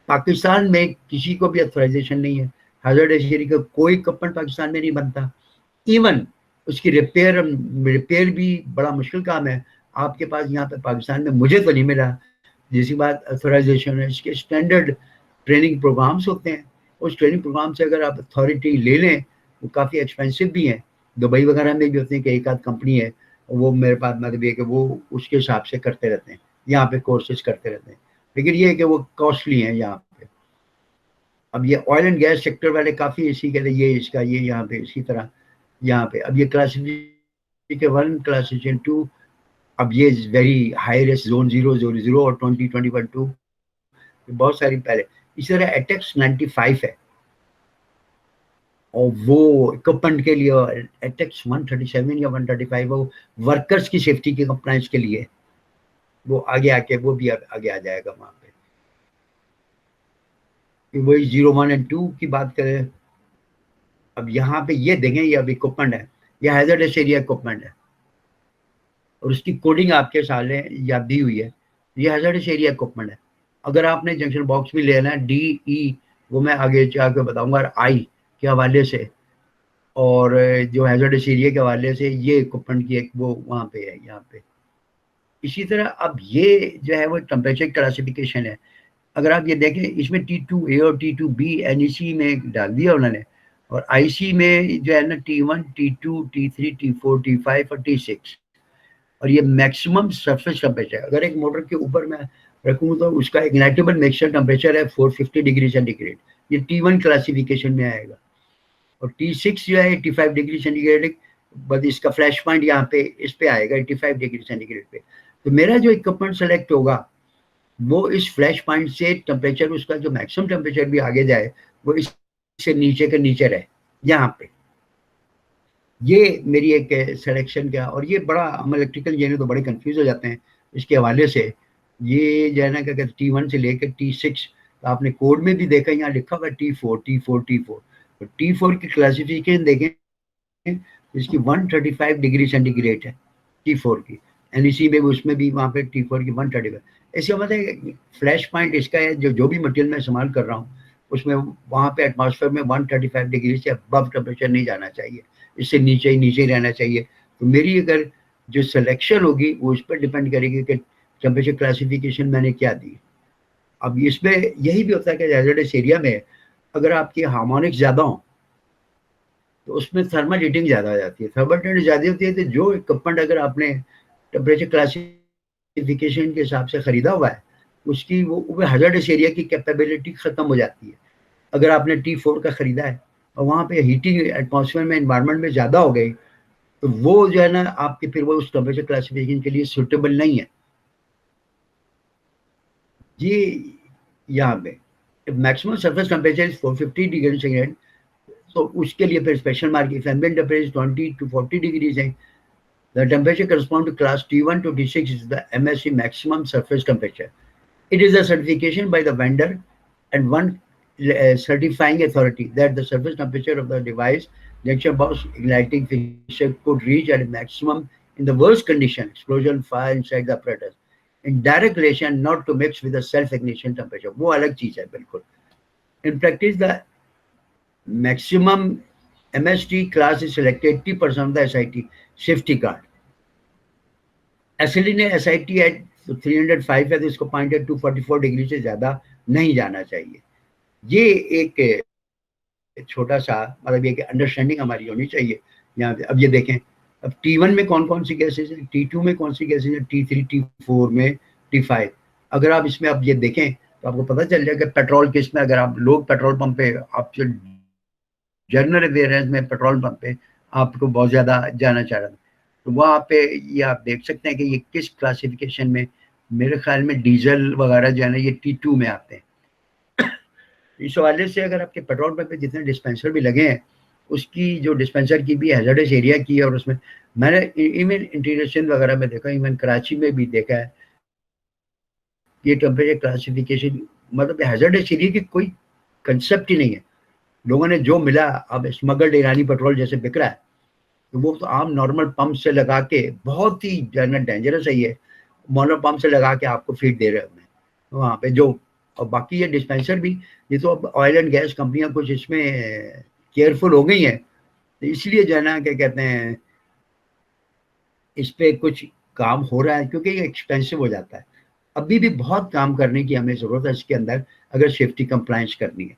पाकिस्तान में किसी को भी अथोराइजेशन नहीं है. हैजर्डस एरिया का कोई इक्विपमेंट पाकिस्तान में नहीं बनता. इवन उसकी रिपेयर भी बड़ा मुश्किल काम है. आपके पास यहाँ पे पाकिस्तान में मुझे तो नहीं मिला. जैसी बात अथोराइजेशन है, इसके स्टैंडर्ड ट्रेनिंग प्रोग्राम्स होते हैं. उस ट्रेनिंग प्रोग्राम से अगर आप अथॉरिटी ले लें, वो काफ़ी एक्सपेंसिव भी हैं. दुबई वगैरह में भी होते हैं कि एक आध कंपनी है, वो मेरे पास मतलब ये कि वो उसके हिसाब से करते रहते हैं, यहाँ पे कोर्सेज करते रहते हैं. लेकिन ये है कि वो कॉस्टली हैं यहाँ पे. अब ये ऑयल एंड गैस सेक्टर वाले काफ़ी इसी के लिए, ये इसका ये यहाँ पे इसी तरह यहाँ पे. अब ये क्लासिफिकेशन 1, क्लासिफिकेशन 2, अब ये very high risk zone 0, zone 0 और 20, 21, 2, बहुत सारी पहले. इसी तरह एटेक्स 95 है, और वो इक्विपमेंट के लिए. एटेक्स 137 या 135 वो वर्कर्स की सेफ्टी के कंप्लायंस के लिए, वो आगे आके वो भी आगे आ जाएगा वहां पे. वही 0, 1 और 2 की बात करें. अब यहाँ पे ये देखें, ये अब इक्विपमेंट है, ये हैजर्डस एरिया इक्विपमेंट है, और उसकी कोडिंग आपके सामने याद दी हुई है. ये हैजर्डस एरिया इक्विपमेंट है. अगर आपने जंक्शन बॉक्स भी लेना है DE, वो मैं आगे जाकर बताऊंगा, I के हवाले से, और जो हैजर्डस एरिया के हवाले से ये इक्विपमेंट की एक वो वहाँ पे है यहाँ पे. इसी तरह अब ये जो है वो टेम्परेचर क्लासिफिकेशन है. अगर आप ये देखें, इसमें T2A और T2B NEC में डाल दिया उन्होंने, और IC में जो है ना T1, T2, T3, T4, T5 और T6. और ये मैक्सिमम सरफेस टेम्परेचर, अगर एक मोटर के ऊपर मैं रखूँ तो उसका इग्नाइटेबल मिक्सचर टेम्परेचर है 450 डिग्री सेंटीग्रेड, ये T1 क्लासिफिकेशन में आएगा. और T6 जो है 85 डिग्री सेंटीग्रेड बस इसका फ्लैश पॉइंट यहाँ पे इस पे आएगा 85 डिग्री सेंटीग्रेड पे। तो मेरा जो इक्विपमेंट सेलेक्ट होगा वो इस फ्लैश पॉइंट से टेम्परेचर, उसका जो मैक्सिमम टेम्परेचर भी आगे जाए वो इससे नीचे के नीचे रहे यहाँ पे। ये मेरी एक सिलेक्शन का, और ये बड़ा, हम इलेक्ट्रिकल इंजीनियर तो बड़े कंफ्यूज हो जाते हैं इसके हवाले से। ये जो है ना, क्या कहते T1 से लेकर T6, तो आपने कोड में भी देखा यहाँ लिखा हुआ T4 T4 T4। तो T4 की क्लासिफिकेशन देखें तो इसकी 135 डिग्री सेंटीग्रेड है T4 की, NEC में उसमें भी वहाँ पे T4 की 135। ऐसे मतलब फ्लैश पॉइंट इसका है, जो भी मटेरियल मैं इस्तेमाल कर रहा हूँ उसमें वहाँ पे एटमॉस्फेयर में 135 डिग्री से अबव टेम्परेचर नहीं जाना चाहिए, इससे नीचे ही रहना चाहिए। तो मेरी अगर जो सिलेक्शन होगी वो इस पर डिपेंड करेगी कि टेम्परेचर क्लासिफिकेशन मैंने क्या दी। अब इसमें यही भी होता है कि हैजर्डस एरिया में अगर आपकी हार्मोनिक्स ज़्यादा हो तो उसमें थर्मल हीटिंग ज़्यादा हो जाती है, थर्मल हीटिंग ज़्यादा होती है। तो जो इक्विपमेंट अगर आपने टेम्परेचर क्लासिफिकेशन के हिसाब से खरीदा हुआ है उसकी वो हैजर्डस एरिया की कैपेबिलिटी खत्म हो जाती है। अगर आपने T4 का खरीदा है और वहाँ पे हीटिंग एटमॉस्फेयर में, एनवायरनमेंट में ज़्यादा हो गई, तो वो जो है ना आपके फिर वो उस टेम्परेचर क्लासिफिकेशन के लिए सुटेबल नहीं है। ये यहाँ पे maximum surface temperature is 450 degree centigrade, तो उसके लिए फिर special marking ambient temperature 20 to 40 degrees है। The temperature correspond to class T1 to T6 is the MSC maximum surface temperature. It is a certification by the vendor and one certifying authority that the surface temperature of the device junction box igniting fixture could reach at a maximum in the worst condition, explosion, fire inside the apparatus, in direct relation, not to mix with the self ignition temperature. वो अलग चीज है बिल्कुल। In practice, the maximum MST class is selected 80% of the SIT safety card. SLD ने SIT at तो 305 है तो इसको पॉइंट है 244 डिग्री से ज्यादा नहीं जाना चाहिए। ये एक छोटा सा मतलब ये कि अंडरस्टैंडिंग हमारी होनी चाहिए यहाँ पे। अब ये देखें, अब T1 में कौन कौन सी गैसेज हैं, T2 में कौन सी गैसेज हैं, T3 T4 में T5। अगर आप इसमें अब ये देखें तो आपको पता चल जाएगा पेट्रोल के इसमें, अगर आप लोग पेट्रोल पंप पे, आप जो जनरल अवेयरनेस में पेट्रोल पंप पे आपको बहुत ज्यादा जाना चाह रहा था, तो वहाँ पे ये आप देख सकते हैं कि ये किस क्लासिफिकेशन में, मेरे ख्याल में डीजल वगैरह जो है ना ये T2 में आते हैं। इस हवाले से अगर आपके पेट्रोल पंप पे जितने डिस्पेंसर भी लगे हैं उसकी जो डिस्पेंसर की भी हैजर्डस एरिया की है, और उसमें मैंने इवन इंटीग्रेशन वगैरह में देखा, इवन कराची में भी देखा है, ये टेम्परेचर क्लासिफिकेशन मतलब हैजर्डस एरिया की कोई कंसेप्ट ही नहीं है। लोगों ने जो मिला, अब स्मगल्ड ईरानी पेट्रोल जैसे बिक रहा है, तो वो तो आम नॉर्मल पंप से लगा के, बहुत ही डेंजरस है ये, नॉर्मल पंप से लगा के आपको फीड दे रहे हैं वहाँ पे जो। और बाकी ये डिस्पेंसर भी, ये तो अब ऑयल एंड गैस कंपनियां कुछ इसमें केयरफुल हो गई हैं, तो इसलिए जो है ना क्या कहते हैं, इस पे कुछ काम हो रहा है क्योंकि ये एक्सपेंसिव हो जाता है। अभी भी बहुत काम करने की हमें जरूरत है इसके अंदर अगर सेफ्टी कंप्लायंस करनी है।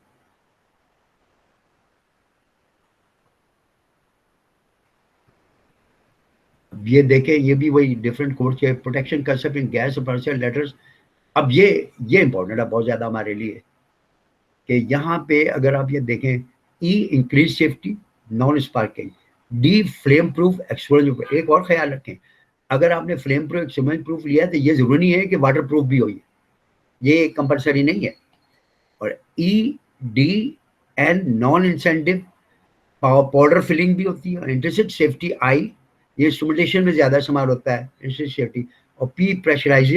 अब ये देखें, ये भी वही डिफरेंट कोर्स के protection concept in gas person letters. अब ये इंपॉर्टेंट है बहुत ज्यादा हमारे लिए कि यहाँ पे अगर आप ये देखें, E increase safety non sparking, D flame proof explosion. एक और ख्याल रखें, अगर आपने फ्लेम प्रूफ एक्सप्लोजन प्रूफ लिया है तो ये जरूरी नहीं है कि वाटर प्रूफ भी हो, ये कंपलसरी नहीं है। और E D N non incendive powder filling भी होती है। और इंटरसिट सेफ्टी आई, ये इंस्ट्रूमेंटेशन में ज्यादा इस्तेमाल होता है इंटरसिट सेफ्टी। और पी प्रेशराइज,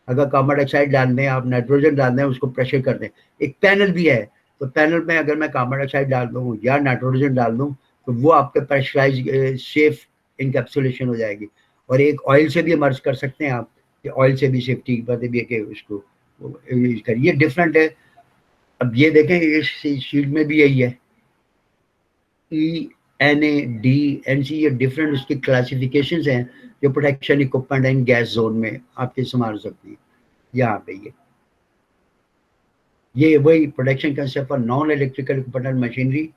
अगर कार्बन डाइऑक्साइड डाल दें, आप नाइट्रोजन डाल दें, उसको प्रेशर कर दें। एक पैनल भी है, तो पैनल में अगर मैं कार्बन डाइऑक्साइड डाल दूँ या नाइट्रोजन डाल दूँ तो वो आपके प्रेशराइज सेफ इनकैप्सुलेशन हो जाएगी। और एक ऑयल से भी मर्ज कर सकते हैं आप, कि ऑयल से भी सेफ्टी मतलब ये कि उसको यूज करिए, डिफरेंट है। अब ये देखें इस शीट में भी यही है, E N A D N C, ये डिफरेंट उसकी क्लासिफिकेशन हैं जो protection equipment and gas zone में आपके इस्तेमाल हो सकती है। यहाँ पे ये वही protection concept for non electrical equipment machinery,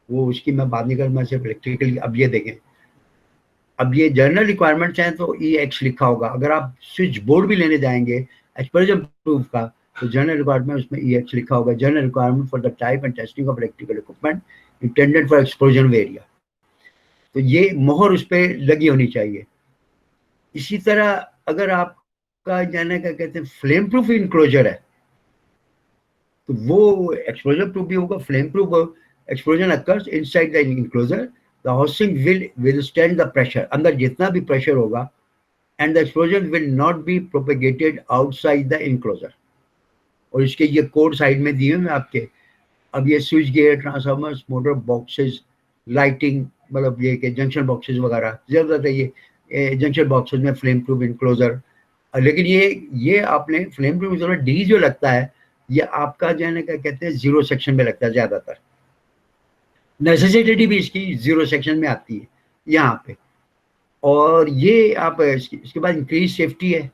वो उसकी मैं बात नहीं कर, मैं सिर्फ इलेक्ट्रिकल। अब ये देखें, अब ये जनरल रिक्वायरमेंट्स हैं तो ई एक्स लिखा होगा। अगर आप स्विच बोर्ड भी लेने जाएंगे एक्सपर्जन प्रूफ का, तो जनरल रिक्वायरमेंट उसमें ई एक्स लिखा होगा, general requirement for the type and testing of electrical equipment intended for explosion area. तो ये मोहर उस पर लगी होनी चाहिए। इसी तरह अगर आपका जाने का कहते हैं फ्लेम प्रूफ इनक्लोजर है, तो वो एक्सप्लोजन प्रूफ भी होगा। Flame proof explosion occurs inside the enclosure, the housing will withstand the pressure, अंदर जितना भी प्रेशर होगा, and the explosion will not be propagated outside the enclosure. और इसके ये कोड साइड में दिए हुए आपके। अब ये switch gear, transformers, motor boxes, lighting, मतलब ये कि जंक्शन बॉक्सेस वगैरह जरूरत है ये जंक्शन बॉक्सेस में फ्लेम प्रूफ इनक्लोजर। लेकिन ये आपने फ्लेम प्रूफ इनक्लोजर डी जो लगता है, ये आपका जो है ना क्या कहते हैं जीरो सेक्शन में लगता है ज्यादातर। नेसेसिटी भी इसकी जीरो सेक्शन में आती है यहाँ पे। और ये आप इसके बाद इंक्रीज सेफ्टी है,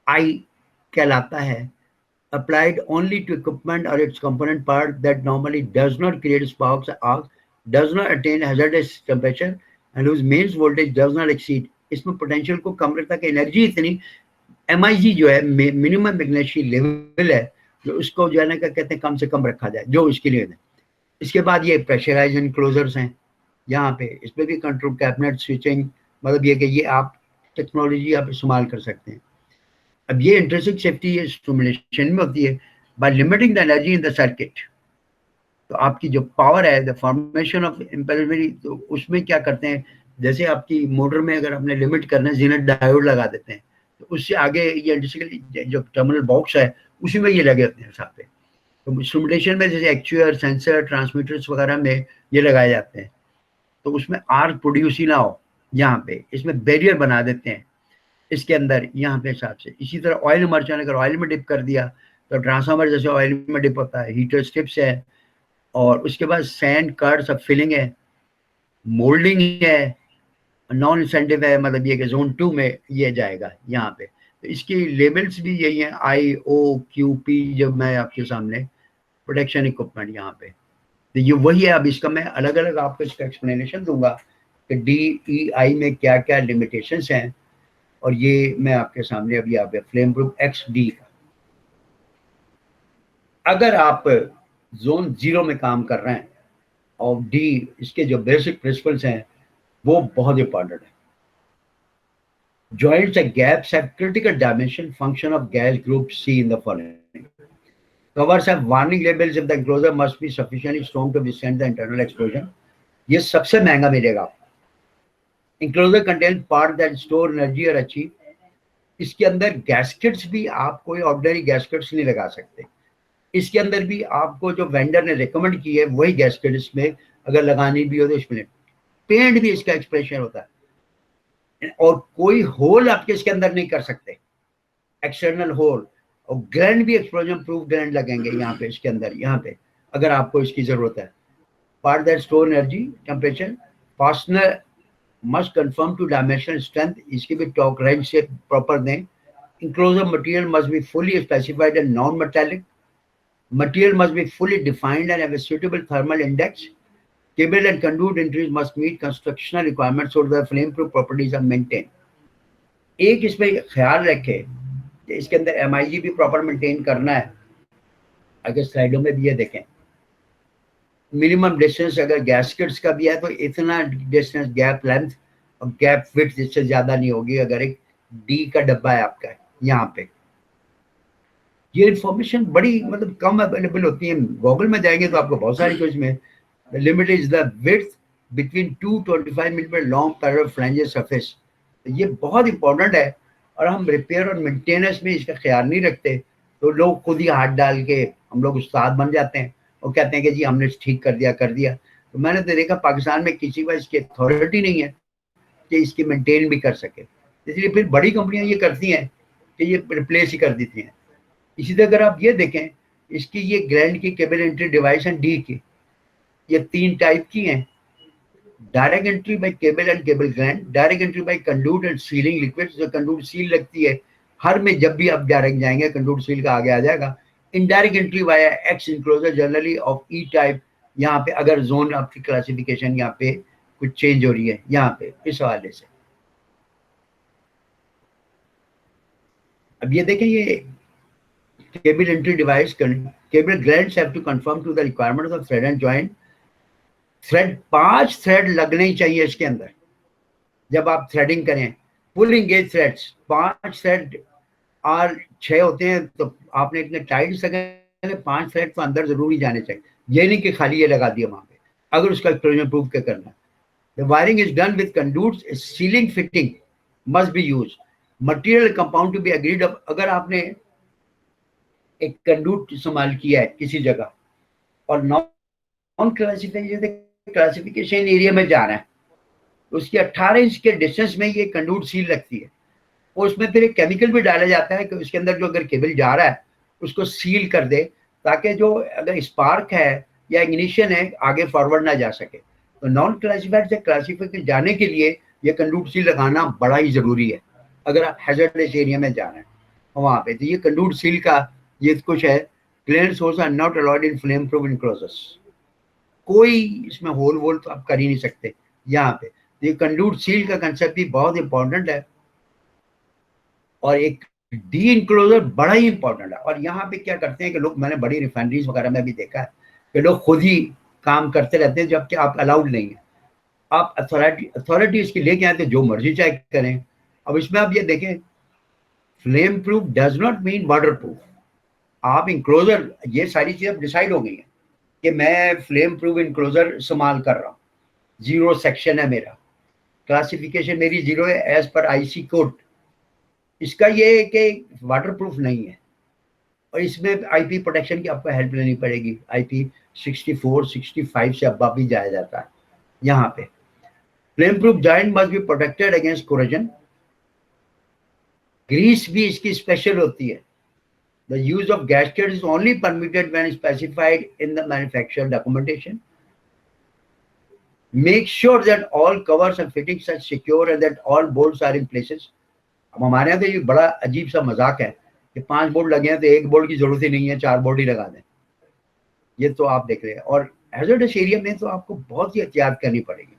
आई कहलाता है, applied only to equipment or its component part that normally does not create sparks or arcs, does not attain hazardous temperature, and whose mains voltage does not exceed। इसमें पोटेंशियल को कम रखता है, एनर्जी इतनी MIG जो है मिनिमम मैग्नेशियम लेवल है, जो उसको जो है ना क्या कहते हैं कम से कम रखा जाए जो इसके लिए है। इसके बाद ये प्रेशराइज इनक्लोजर्स हैं यहाँ पे, इसमें भी कंट्रोल कैबिनेट स्विचिंग, मतलब ये कि ये आप टेक्नोलॉजी आप इस्तेमाल कर सकते हैं। अब ये इंट्रिंसिक सेफ्टी स्टिमुलेशन में होती है by limiting the energy in the circuit. तो आपकी जो पावर है, द फॉर्मेशन ऑफ इम्पेलमेंट, तो उसमें क्या करते हैं, जैसे आपकी मोटर में अगर आपने लिमिट करना है, जीनत डायोड लगा देते हैं, तो उससे आगे ये इंट्रिंसिक जो टर्मिनल बॉक्स है उसी में ये लगे होते हैं साथ पे। तो स्टिमुलेशन में जैसे एक्चुएटर, सेंसर, ट्रांसमीटर्स वगैरह में ये लगाए जाते हैं, तो उसमें आर्क प्रोड्यूस ही ना हो यहाँ पे, इसमें बैरियर बना देते हैं इसके अंदर यहाँ पे हिसाब से। इसी तरह ऑयल मर्चेंट अगर ऑयल में डिप कर दिया, तो ट्रांसफार्मर जैसे ऑयल में डिप होता है, हीटर स्ट्रिप्स है, और उसके बाद सैंड कार्ड सब फिलिंग है, मोल्डिंग है, नॉन इंसेंटिव है, मतलब ये कि जोन 2 में ये जाएगा यहाँ पे। तो इसकी लेबल्स भी यही है, IOQP, जब मैं आपके सामने प्रोटेक्शन इक्विपमेंट यहाँ पे, तो ये वही है। अब इसका मैं अलग अलग आपको इसका एक्सप्लेनेशन दूंगा कि DEI में क्या क्या लिमिटेशंस हैं। और ये मैं आपके सामने अभी आप फ्लेम प्रूफ XD का, अगर आप जोन 0 में काम कर रहे हैं और डी, इसके जो बेसिक प्रिंसिपल्स हैं वो बहुत इंपॉर्टेंट है। Joints and gaps have critical dimension function of gas group C in the following. Covers have warning labels if the enclosure must be sufficiently strong to withstand the internal explosion. ये सबसे महंगा मिलेगा आपको। Enclosure contains part that store energy or achieve। इसके अंदर गैस्केट्स भी आप कोई ऑर्डिनरी गैस्केट्स नहीं लगा सकते। इसके अंदर भी आपको जो वेंडर ने रिकमेंड की है वही गैस्केट इसमें अगर लगानी भी हो तो इसमें पेंट भी इसका एक्सप्रेशन होता है। और कोई होल आपके इसके अंदर नहीं कर सकते, एक्सटर्नल होल। और ग्लैंड भी एक्सप्लोजन प्रूफ ग्लैंड लगेंगे यहाँ पे इसके अंदर, यहाँ पे अगर आपको इसकी जरूरत है। Part that store energy temperature, fastener must confirm two dimensional strength, इसकी भी टॉक रेंज से प्रॉपर दें। Enclosure material must be fully specified and non metallic. Material must be fully defined and have a suitable thermal index. Cable and conduit entries must meet constructional requirements so the flame-proof properties are maintained. एक इसमें ख्याल रखें कि इसके अंदर MIG भी प्रॉपर मेंटेन करना है। अगर स्लाइडों में भी ये देखें, मिनिमम डिस्टेंस अगर गैस्केट्स का भी है तो इतना डिस्टेंस गैप लेंथ और गैप विड्थ इससे ज्यादा नहीं होगी अगर एक डी का डब्बा है आपका यहाँ पे। ये इंफॉर्मेशन बड़ी मतलब कम अवेलेबल होती है। गूगल में जाएंगे तो आपको बहुत सारी चीज में, the limit is the width between 225 millimetre long parallel flanges surface. ये बहुत इंपॉर्टेंट है और हम रिपेयर और मेंटेनेंस में इसका ख्याल नहीं रखते, तो लोग खुद ही हाथ डाल के हम लोग उस्ताद बन जाते हैं और कहते हैं कि जी हमने ठीक कर दिया। तो मैंने तो देखा पाकिस्तान में किसी का इसकी अथॉरिटी नहीं है कि इसकी मेंटेन भी कर सके, इसलिए फिर बड़ी कंपनियां ये करती हैं कि ये रिप्लेस ही कर देती हैं। इसी तरह अगर आप ये देखें, इसकी ये ग्लैंड की cable entry device and D की, ये 3 टाइप की हैं। Direct entry by cable and cable gland, direct entry by conduit and sealing liquid, जो कंडूट सील लगती है हर में, जब भी आप डायरेक्ट जाएंगे कंडूट सील का आगे आ जाएगा। Indirect entry via x enclosure generally of E type, यहाँ पे अगर जोन आपकी क्लासिफिकेशन यहाँ पे कुछ चेंज हो रही है यहाँ पे इस हवाले से। अब ये देखें, ये cable entry device, cable glands have to conform to the requirement of the thread and joint thread 5 thread लगने ही चाहिए इसके अंदर जब आप थ्रेडिंग करें। फुल इंगेज थ्रेड्स 5 थ्रेड और 6 होते हैं, तो आपने इतने टाइट सके 5 थ्रेड तो अंदर जरूर ही जाने चाहिए। ये नहीं कि खाली ये लगा दिया वहां पे, अगर उसका एक्सप्लोजन प्रूफ के करना है। The wiring is done with conduits. Sealing fitting must be used. Material compound to be agreed up. अगर आपने एक कंडूट इस्तेमाल किया है किसी जगह और नॉन क्लासिफिकेशन एरिया में जाना है, उसके 18 इंच के डिस्टेंस में ये कंडूट सील लगती है और उसमें फिर एक केमिकल भी डाला जाता है कि उसके अंदर जो अगर केबल जा रहा है उसको सील कर दे, ताकि जो अगर स्पार्क है या इग्निशन है आगे फॉरवर्ड ना जा सके। तो नॉन क्लासिफाइड से क्लासिफाइड जाने के लिए ये कंडूट सील लगाना बड़ा ही जरूरी है अगर आप हैजर्डस एरिया में जाना है वहां पे। तो ये कंडूट सील का ये कुछ है। Clear source are not allowed in flame proof enclosures. कोई इसमें होल वोल तो आप कर ही नहीं सकते यहाँ पे। ये कंडूट सील का कंसेप्ट भी बहुत इंपॉर्टेंट है और एक डी इनक्लोजर बड़ा ही इंपॉर्टेंट है। और यहाँ पे क्या करते हैं कि लोग, मैंने बड़ी रिफाइनरीज वगैरह में भी देखा है कि लोग खुद ही काम करते रहते हैं जबकि आप अलाउड नहीं है। आप अथॉरिटी इसकी लेके आते जो मर्जी चाहे करें। अब इसमें आप ये देखें, flame proof does not mean water proof. आप इंक्लोजर, ये सारी चीजें डिसाइड हो गई है कि मैं फ्लेम प्रूफ इंक्लोजर इस्तेमाल कर रहा हूँ, 0 सेक्शन है मेरा, क्लासिफिकेशन मेरी 0 है एज पर आईसी कोड। इसका ये है कि वाटर प्रूफ नहीं है और इसमें आईपी प्रोटेक्शन की आपको हेल्प लेनी पड़ेगी। आईपी 64 65 से अब भी जाया जाता है यहाँ पे। Flame proof joint must be protected against corrosion. Grease भी इसकी स्पेशल होती है। The use of gasket is only permitted when specified in the manufacturer documentation. Make sure that all covers and fittings are secure and that all bolts are in places. अब हमारे यहाँ तो ये बड़ा अजीब सा मजाक है कि 5 बोल्ट लगे हैं तो 1 बोल्ट की जरूरत ही नहीं है, 4 बोल्ट ही लगा दें। ये तो आप देख रहे हैं। और हैजर्डस एरिया में तो आपको बहुत ही एहतियात करनी पड़ेगी।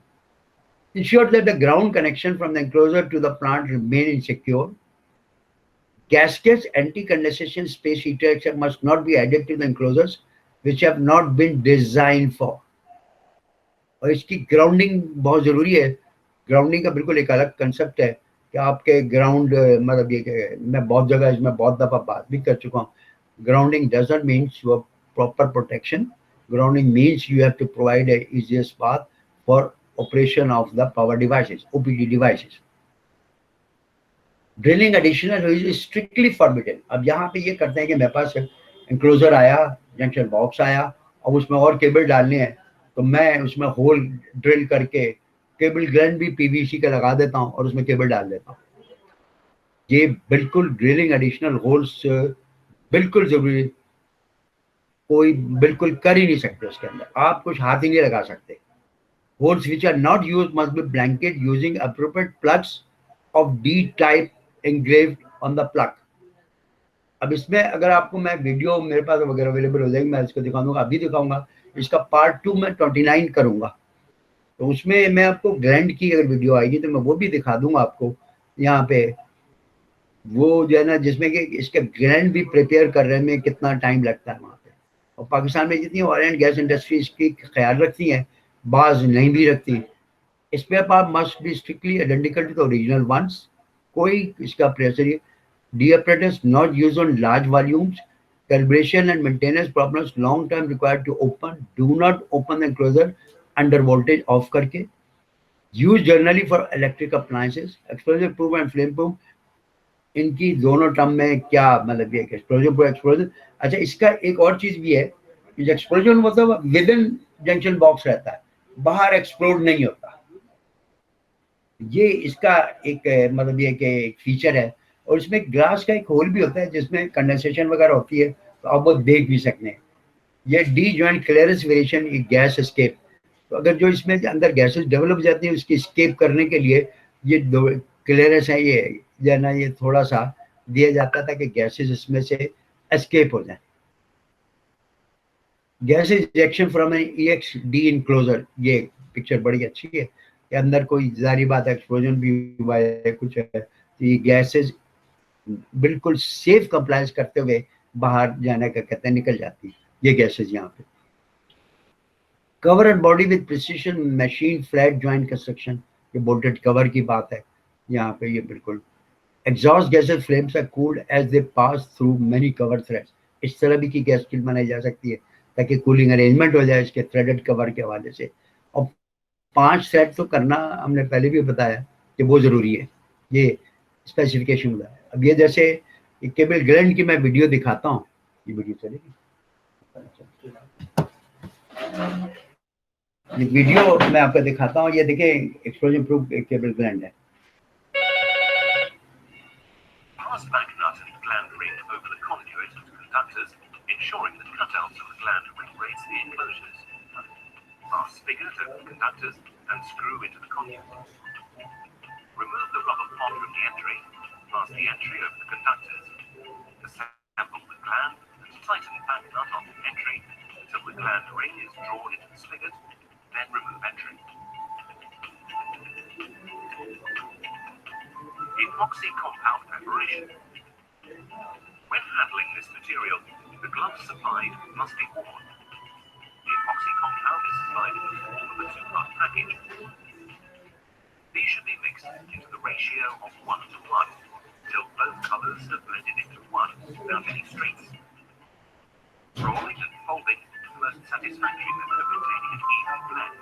Ensure that the ground connection from the enclosure to the plant remain insecure. Gaskets, anti-condensation space heater etc. must not be added to the enclosures which have not been designed for. और इसकी ग्राउंडिंग बहुत जरूरी है। ग्राउंडिंग का बिल्कुल एक अलग कंसेप्ट है कि आपके ग्राउंड, मतलब ये मैं बहुत जगह इसमें बहुत दफा बात भी कर चुका हूँ। Grounding doesn't means your proper protection. Grounding means you have to provide a easiest path for operation of the power devices, OPD devices. Drilling additional is strictly forbidden. अब यहाँ पे ये करते हैं कि मेरे पास एंक्लोजर आया, जंक्शन बॉक्स आया, अब उसमें और केबल डालने हैं तो मैं उसमें होल ड्रिल करके केबल ग्लैंड भी पीवीसी का लगा देता हूँ और उसमें केबल डाल देता हूँ। ये बिल्कुल ड्रिलिंग एडिशनल होल्स बिल्कुल जरूरी, कोई बिल्कुल कर ही नहीं सकते उसके अंदर, आप कुछ हाथ ही नहीं लगा सकते। Holes which are not used must be blanketed using appropriate plugs of D-type engraved on the plug. अब इसमें अगर आपको मैं वीडियो मेरे पास वगैरह अवेलेबल हो जाएगी, मैं इसको दिखा दूंगा, अभी दिखाऊंगा। इसका पार्ट 2 मैं 29 करूंगा, तो उसमें मैं आपको ग्रैंड की अगर वीडियो आएगी तो मैं वो भी दिखा दूंगा आपको। यहाँ पे वो जो है ना, जिसमें कि इसके ग्रैंड भी प्रिपेयर करने में कितना टाइम लगता है वहाँ पे। और पाकिस्तान में जितनी ऑयल एंड गैस इंडस्ट्री इसकी ख्याल रखती है, बाज नहीं भी रखती। Spare part must be strictly identical to the original ones. कोई इसका pressure, D apparatus not used on large volumes. Calibration and maintenance problems long term required to open. Do not open the enclosure under voltage off करके. Use generally for electric appliances. Explosion proof and flame proof, इनकी दोनों टर्म में क्या मतलब ये एक्सप्लोजन प्रूफ एक्सप्लोजन। अच्छा, इसका एक और चीज भी है कि एक्सप्लोजन मतलब विद इन जंक्शन बॉक्स रहता है, बाहर एक्सप्लोड नहीं होता। ये इसका एक मतलब ये कि एक फीचर है। और इसमें ग्लास का एक होल भी होता है जिसमें कंडेंसेशन वगैरह होती है, तो आप वो देख भी सकते हैं। ये D joint clearance variation, gas escape. तो अगर जो इसमें अंदर गैसेस डेवलप जाती है उसकी स्केप करने के लिए ये दो क्लियरेंस है, ये जो है ना, ये थोड़ा सा दिया जाता था कि गैसेस इसमें से एस्केप हो जाए। Gas ejection from an EX D enclosure, ये पिक्चर बड़ी अच्छी है कि अंदर कोई जारी बात एक्सप्लोजन भी हुआ है कुछ है, तो ये गैसेज बिल्कुल सेफ कंप्लायंस करते हुए बाहर जाने का कहते हैं निकल जाती है ये गैसेज यहाँ पे। Cover and body with precision machine flat joint construction, ये बोल्टेड कवर की बात है यहाँ पे। ये बिल्कुल exhaust gases flames are cooled as they pass through many cover threads, इस तरह भी की गैस किल बनाई जा सकती है ताकि कूलिंग अरेंजमेंट हो जाए इसके थ्रेडेड कवर के हवाले से। और 5 सेट तो करना हमने पहले भी बताया कि वो जरूरी है, ये स्पेसिफिकेशन बताया। अब ये जैसे केबल ग्लैंड की मैं वीडियो दिखाता हूँ, ये वीडियो चलेगी, ये वीडियो मैं आपको दिखाता हूँ। ये देखें एक्सप्लोजन प्रूफ केबल ग्लैंड है। Pass back nut and gland ring over the conduit and conductors, ensuring that cutouts of the gland ring raise the enclosures. Pass spigot over the conductors and screw into the conduit. Remove the rubber pot from the entry. Pass the entry over the conductors. Assemble the gland and tighten back nut on the entry until the gland ring is drawn into the spigot. Then remove entry. Epoxy compound preparation. When handling this material, the gloves supplied must be worn. The epoxy compound is supplied in the form of a 2-part package. These should be mixed into the ratio of 1:1 till both colors have blended into one without any streaks. Rolling and folding is the most satisfactory method of obtaining an even blend.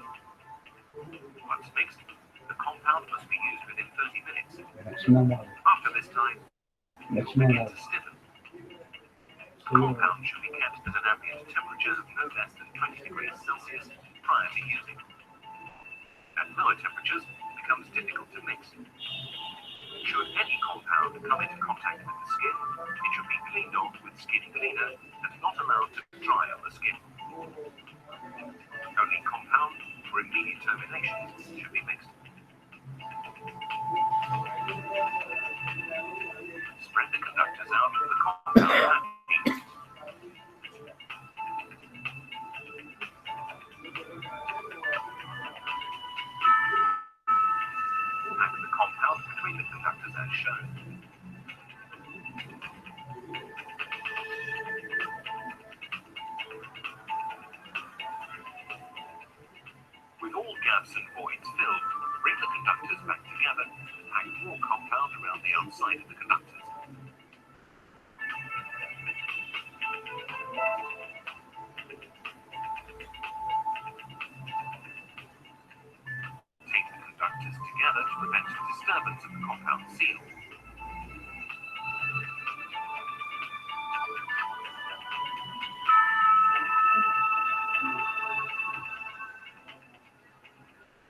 Once mixed, the compound must be used within 30 minutes. After this time, it will begin to stiffen. The compound should be kept at an ambient temperature of no less than 20 degrees Celsius prior to using. At lower temperatures, it becomes difficult to mix. Should any compound come into contact with the skin, it should be cleaned off with skin cleaner and not allowed to dry on the skin. Only compound for immediate terminations should be mixed. Spread the conductors out of the compound packing. Pack the compound between the conductors as shown. With all gaps and voids filled, bring the conductors back together and pack more compound around the outside of the conductors. Tape the conductors together to prevent disturbance of the compound seal.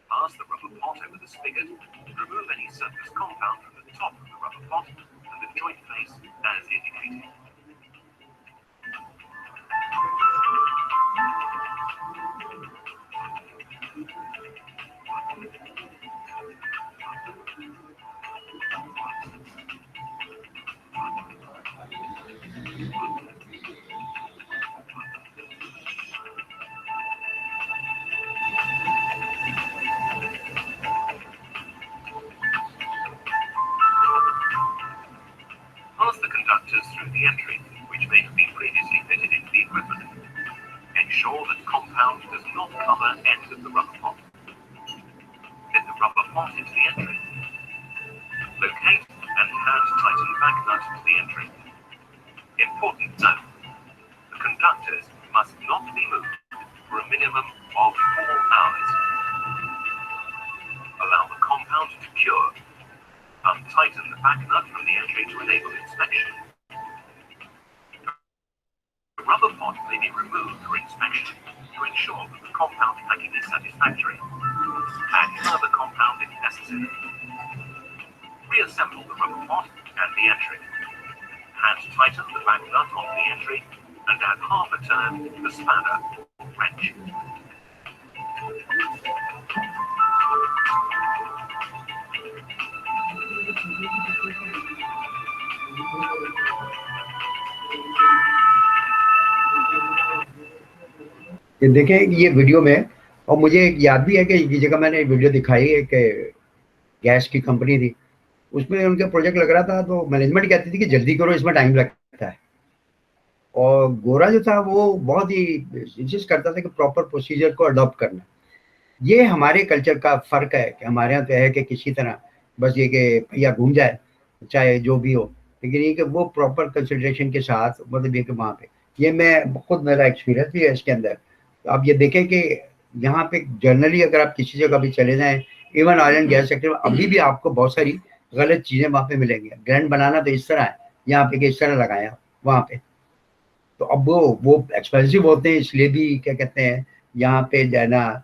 Pass the rubber pot over the spigot and remove any surplus compound from the top of the rubber pot and the joint face as indicated. Pass the conductors through the entry, which may have been previously fitted into the equipment. Ensure that compound does not cover end of the rubber pot. Fit the rubber pot into the entry. Locate and hand tighten back nut to the entry. Important note: the conductors must not be moved for a minimum of 4 hours. Allow the compound to cure. Untighten the back nut from the entry to enable inspection. The rubber pot may be removed for inspection to ensure that the compound packing is satisfactory. Add further compound if necessary. Reassemble the rubber pot and the entry. Hand tighten the back nut on the entry and add half a turn to the spanner or wrench. ये देखें ये वीडियो में, और मुझे याद भी है कि ये जगह मैंने वीडियो दिखाई है कि गैस की कंपनी थी, उसमें उनका प्रोजेक्ट लग रहा था तो मैनेजमेंट कहती थी कि जल्दी करो, इसमें टाइम लगता है। और गोरा जो था वो बहुत ही इंसिस्ट करता था कि प्रॉपर प्रोसीजर को अडॉप्ट करना। ये हमारे कल्चर का फर्क है कि हमारे यहाँ तो है कि किसी तरह बस ये कि भैया घूम जाए चाहे जो भी हो, लेकिन ये कि वो प्रॉपर कंसिडरेशन के साथ मतलब ये कि वहाँ पे ये मैं खुद मेरा एक्सपीरियंस भी है इसके अंदर। तो आप ये देखें कि यहाँ पे जनरली अगर आप किसी जगह भी चले जाएं, even oil and gas sector में अभी भी आपको बहुत सारी गलत चीजें वहाँ पे मिलेंगी। ग्रैंड बनाना तो इस तरह है, यहाँ पे कि इस तरह लगाए आप वहाँ पे, तो अब वो एक्सपेंसिव होते हैं, इसलिए भी क्या कहते हैं यहाँ पे जाना।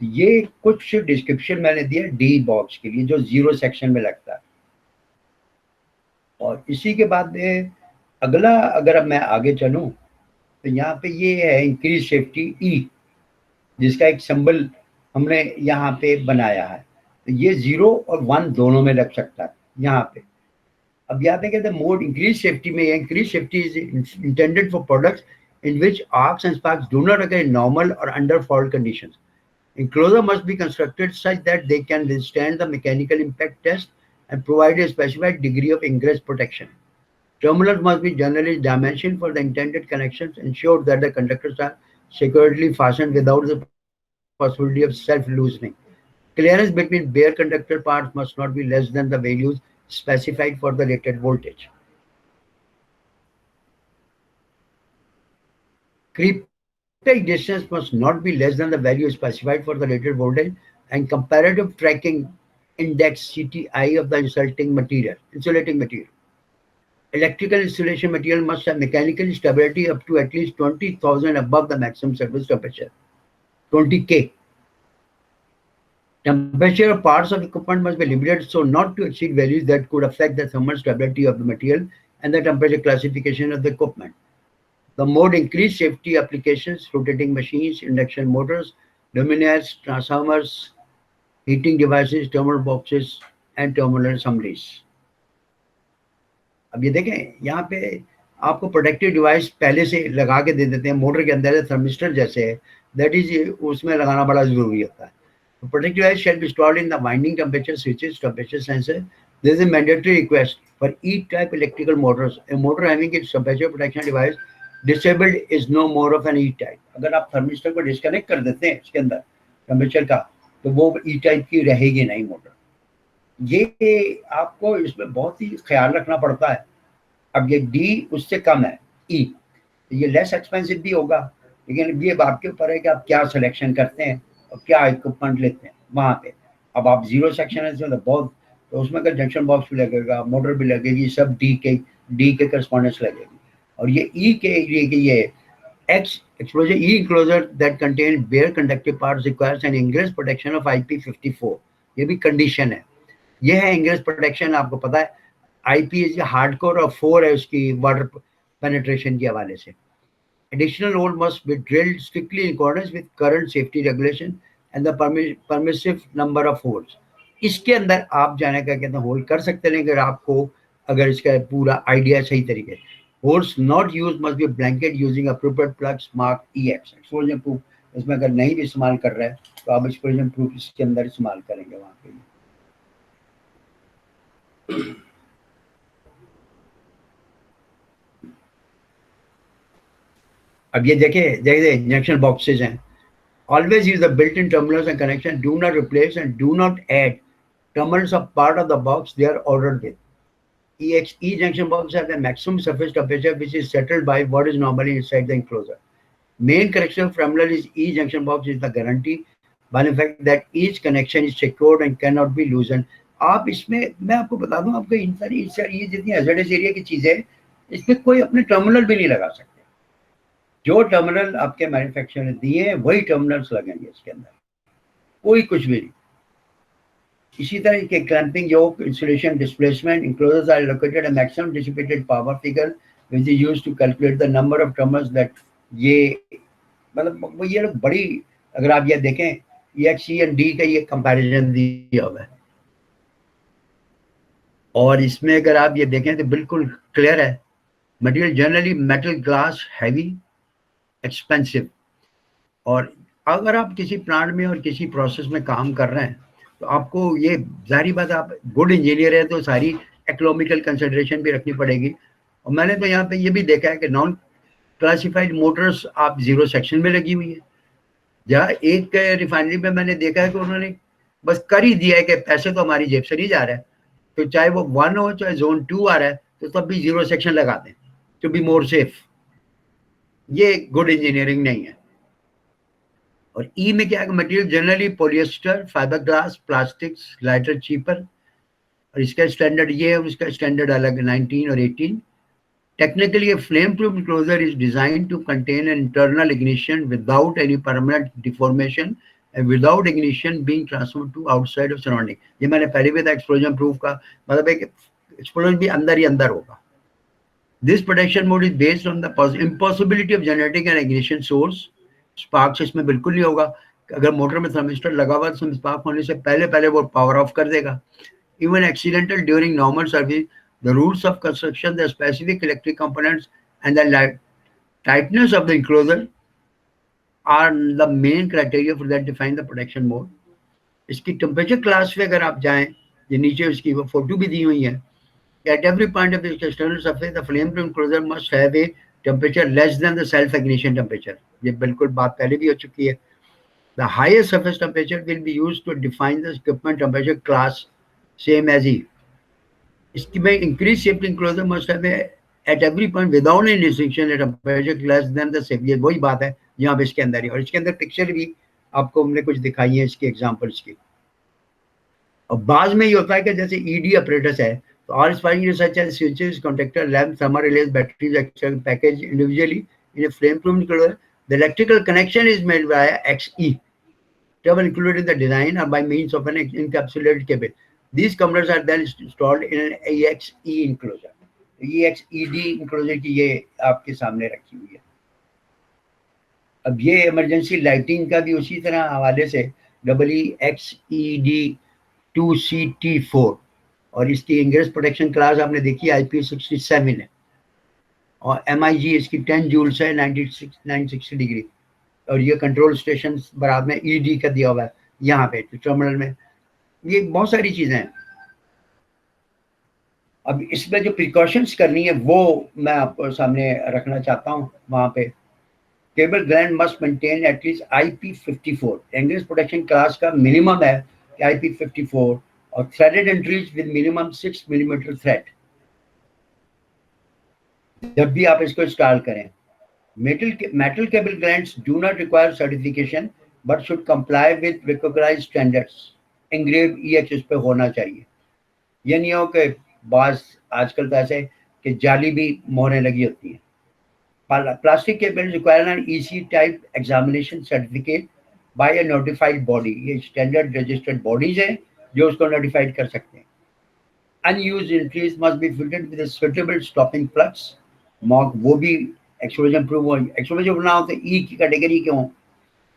ये कुछ डिस्क्रिप्शन मैंने दिया डी बॉक्स के लिए जो 0 सेक्शन में लगता है। और इसी के बाद में अगला अगर अब मैं आगे चलूं तो यहाँ पे ये है इंक्रीज सेफ्टी ई, जिसका एक सिंबल हमने यहाँ पे बनाया है। तो ये 0 और 1 दोनों में लग सकता है यहाँ पे। अब यहाँ पे कहते हैं मोड इंक्रीज सेफ्टी में, increase safety is intended for products in which arcs and sparks do not occur in normal or under fault conditions. Enclosure must be constructed such that they can withstand the mechanical impact test and provide a specified degree of ingress protection. Terminals must be generally dimensioned for the intended connections, ensure that the conductors are securely fastened without the possibility of self-loosening. Clearance between bare conductor parts must not be less than the values specified for the rated voltage. Cryptic distance must not be less than the value specified for the rated voltage, and comparative tracking index CTI of the insulating material. Electrical insulation material must have mechanical stability up to at least 20,000 above the maximum surface temperature, 20K. Temperature of parts of equipment must be limited so not to exceed values that could affect the thermal stability of the material and the temperature classification of the equipment. The mode increased safety applications, rotating machines, induction motors, luminaires, transformers, heating devices, terminal boxes, and terminal assemblies. अब ये देखें यहाँ पे आपको प्रोटेक्टिव डिवाइस पहले से लगा के दे देते हैं, मोटर के अंदर थर्मिस्टर जैसे है, दैट इज उसमें लगाना बड़ा जरूरी होता है। Protective device shall be installed in the winding temperature switches, temperature sensor. There is a mandatory request for E-type electrical motors. A motor having its temperature protection device disabled is no more of an E-type. अगर आप थर्मिस्टर को डिस्कनेक्ट कर देते हैं इसके अंदर टेम्परेचर का, तो वो E-type की रहेगी नहीं मोटर। ये आपको इसमें बहुत ही ख्याल रखना पड़ता है। अब ये D उससे कम है E, ये लेस एक्सपेंसिव भी होगा, लेकिन ये आपके ऊपर है कि आप क्या सिलेक्शन करते हैं और क्या इक्विपमेंट लेते हैं वहाँ पे। अब आप 0 सेक्शन है तो बहुत, तो उसमें अगर जंक्शन बॉक्स भी लगेगा, मोटर भी लगेगी, सब डी के करस्पॉन्डेंस लगेगी। और ये ई के ये ex explosion E enclosure that contain bare conductive parts requires an ingress protection of IP54, ये भी कंडीशन है। ये है इंग्रेस प्रोटेक्शन, आपको पता है IP इज हार्डकोर और 4 है उसकी वाटर पेनिट्रेशन के हवाले से। Additional hole must be drilled strictly in accordance with current safety regulation and the permissive number of holes. इसके अंदर आप जाने का कहते हैं होल कर सकते हैं, अगर आपको अगर इसका पूरा आइडिया सही तरीके। Holes not use must be blanket using appropriate plugs mark EX explosion proof. इसमें अगर नहीं भी इस्तेमाल कर रहे हैं तो आप एक्सप्लोजन प्रूफ इसके अंदर इस्तेमाल करेंगे वहां पे। अब ये देखिए इंजेक्शन बॉक्सेस हैं। Always use the built-in terminals and connection. Do not replace and do not add terminals of part of the box they are ordered with. E junction box have a maximum surface temperature which is settled by what is normally inside the enclosure. Main connection terminal is E junction box is the guarantee by the fact that each connection is secured and cannot be loosened. आप इसमें मैं आपको बता दूं, आपको इन सारी ये जितनी हैजर्डस एरिया की चीजें, इसमें कोई अपने टर्मिनल भी नहीं लगा सकते। जो टर्मिनल आपके मैन्युफैक्चरर ने दिए हैं वही टर्मिनल्स लगेंगे इसके अंदर, कोई कुछ भी नहीं। इसी तरह के clamping yoke insulation displacement enclosures are located at maximum dissipated power figure which is used to calculate the number of terminals that ये मतलब वो ये लोग बड़ी, अगर आप ये देखें EXE एंड D का ये कंपैरिजन दिया हुआ है। और इसमें अगर आप ये देखें तो बिल्कुल क्लियर है। Material generally metal glass heavy expensive, और अगर आप किसी प्लांट में और किसी प्रोसेस में काम कर रहे हैं तो आपको ये जारी बात, आप गुड इंजीनियर है तो सारी इकोनॉमिकल कंसिडरेशन भी रखनी पड़ेगी। और मैंने तो यहाँ पे ये भी देखा है कि नॉन क्लासिफाइड मोटर्स आप 0 सेक्शन में लगी हुई है, जहाँ एक रिफाइनरी में मैंने देखा है कि उन्होंने बस कर ही दिया है कि पैसे तो हमारी जेब से नहीं जा रहा है, तो चाहे वो 1 हो चाहे जोन 2 आ रहा है तो तब भी 0 सेक्शन लगा दें टू बी मोर सेफ। ये गुड इंजीनियरिंग नहीं है। और ई में क्या है, material generally polyester, fibre glass, plastics, lighter, cheaper, और इसका स्टैंडर्ड ये है और इसका स्टैंडर्ड अलग 19 और 18। Technically, a flame-proof enclosure is designed to contain an internal ignition without any permanent deformation and without ignition being transferred to outside of surrounding. ये मैंने पहले भी था explosion proof का मतलब है कि explosion भी अंदर ही अंदर होगा। This protection mode is based on the impossibility of generating an ignition source. Sparks इसमें बिल्कुल नहीं होगा। अगर मोटर में थर्मिस्टर लगा हुआ तो स्पार्क होने से पहले पहले वो पावर ऑफ कर देगा। Even accidental during normal service, the rules of construction, the specific electric components, and the tightness of the enclosure are the main criteria for that define the protection mode. इसकी टेम्परेचर क्लास पे अगर आप जाएं, ये नीचे उसकी वो फोटो भी दी हुई है। At every point of its external surface, the flame-proof enclosure must have a temperature less than the self-ignition temperature. ये बिल्कुल बात पहले भी हो चुकी है। The highest surface temperature will be used to define the equipment temperature class, same as E. इसकी में increased safety enclosure must have a at every point without any restriction a temperature less than the safe। ये वही बात है यहाँ पे इसके अंदर ही, और इसके अंदर पिक्चर भी आपको हमने कुछ दिखाई है इसके एग्जांपल्स की। और बाद में ये होता है कि जैसे ईडी ऑपरेटर्स है तो all sparking research as switches, contactor, lamps, thermal relays, batteries, etc. packaged individually in a flame-proof enclosure. The electrical connection is made via XE cable included in the design or by means of an encapsulated cable. These couplers are then installed in an EXE enclosure. EXED enclosure की ये आपके सामने रखी हुई है। अब ये इमरजेंसी लाइटिंग का भी उसी तरह हवाले से EEXED2CT4 और इसकी इंग्रेस प्रोटेक्शन क्लास आपने देखी IP67 है और MIG इसकी 10 जूल्स है 960 डिग्री, और ये कंट्रोल स्टेशन बराबर में ED का दिया हुआ है यहाँ पे टर्मिनल में। ये बहुत सारी चीजें हैं। अब इसमें जो प्रिकॉशंस करनी है वो मैं आपको सामने रखना चाहता हूँ। वहां पे cable gland must maintain at least IP54 ingress protection class का मिनिमम है IP54 और threaded entries with minimum 6 millimetre thread जब भी आप इसको इंस्टॉल करें। Metal cable glands do not require certification but should comply with recognized standards. Engraved EH इस पे होना चाहिए। ये नहीं हो कि बास आजकल तो ऐसे कि जाली भी मोहरें लगी होती हैं। Plastic cables require an EC type examination certificate by a notified body. ये standard registered bodies हैं जो उसको notified कर सकते हैं। Unused entries must be fitted with a suitable stopping plugs. वो भी एक्सप्लोजन प्रूफ हो, एक्सप्लोजन ना हो तो ई की कैटेगरी क्यों।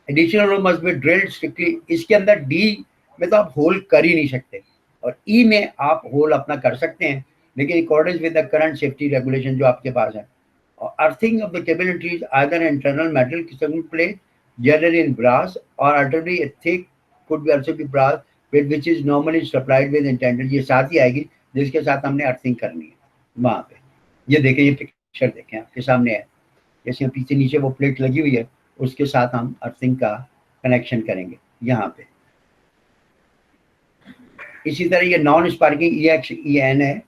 Additional hole must be drilled strictly. इसके अंदर डी में तो आप होल कर ही नहीं सकते और ई में आप होल अपना कर सकते हैं लेकिन according with the current safety regulation जो आपके पास है। और earthing of the cable entries either internal metal segment plate generally in brass or alternatively a thick could be also be brass with which is normally supplied with intended। ये साथ ही आएगी जिसके साथ हमने अर्थिंग करनी है वहां पे। ये देखें, ये पिक्चर देखें आपके सामने है, जैसे पीछे नीचे वो प्लेट लगी हुई है उसके साथ हम अर्थिंग का कनेक्शन करेंगे यहाँ पे। इसी तरह ये नॉन स्पार्किंग EXEN है।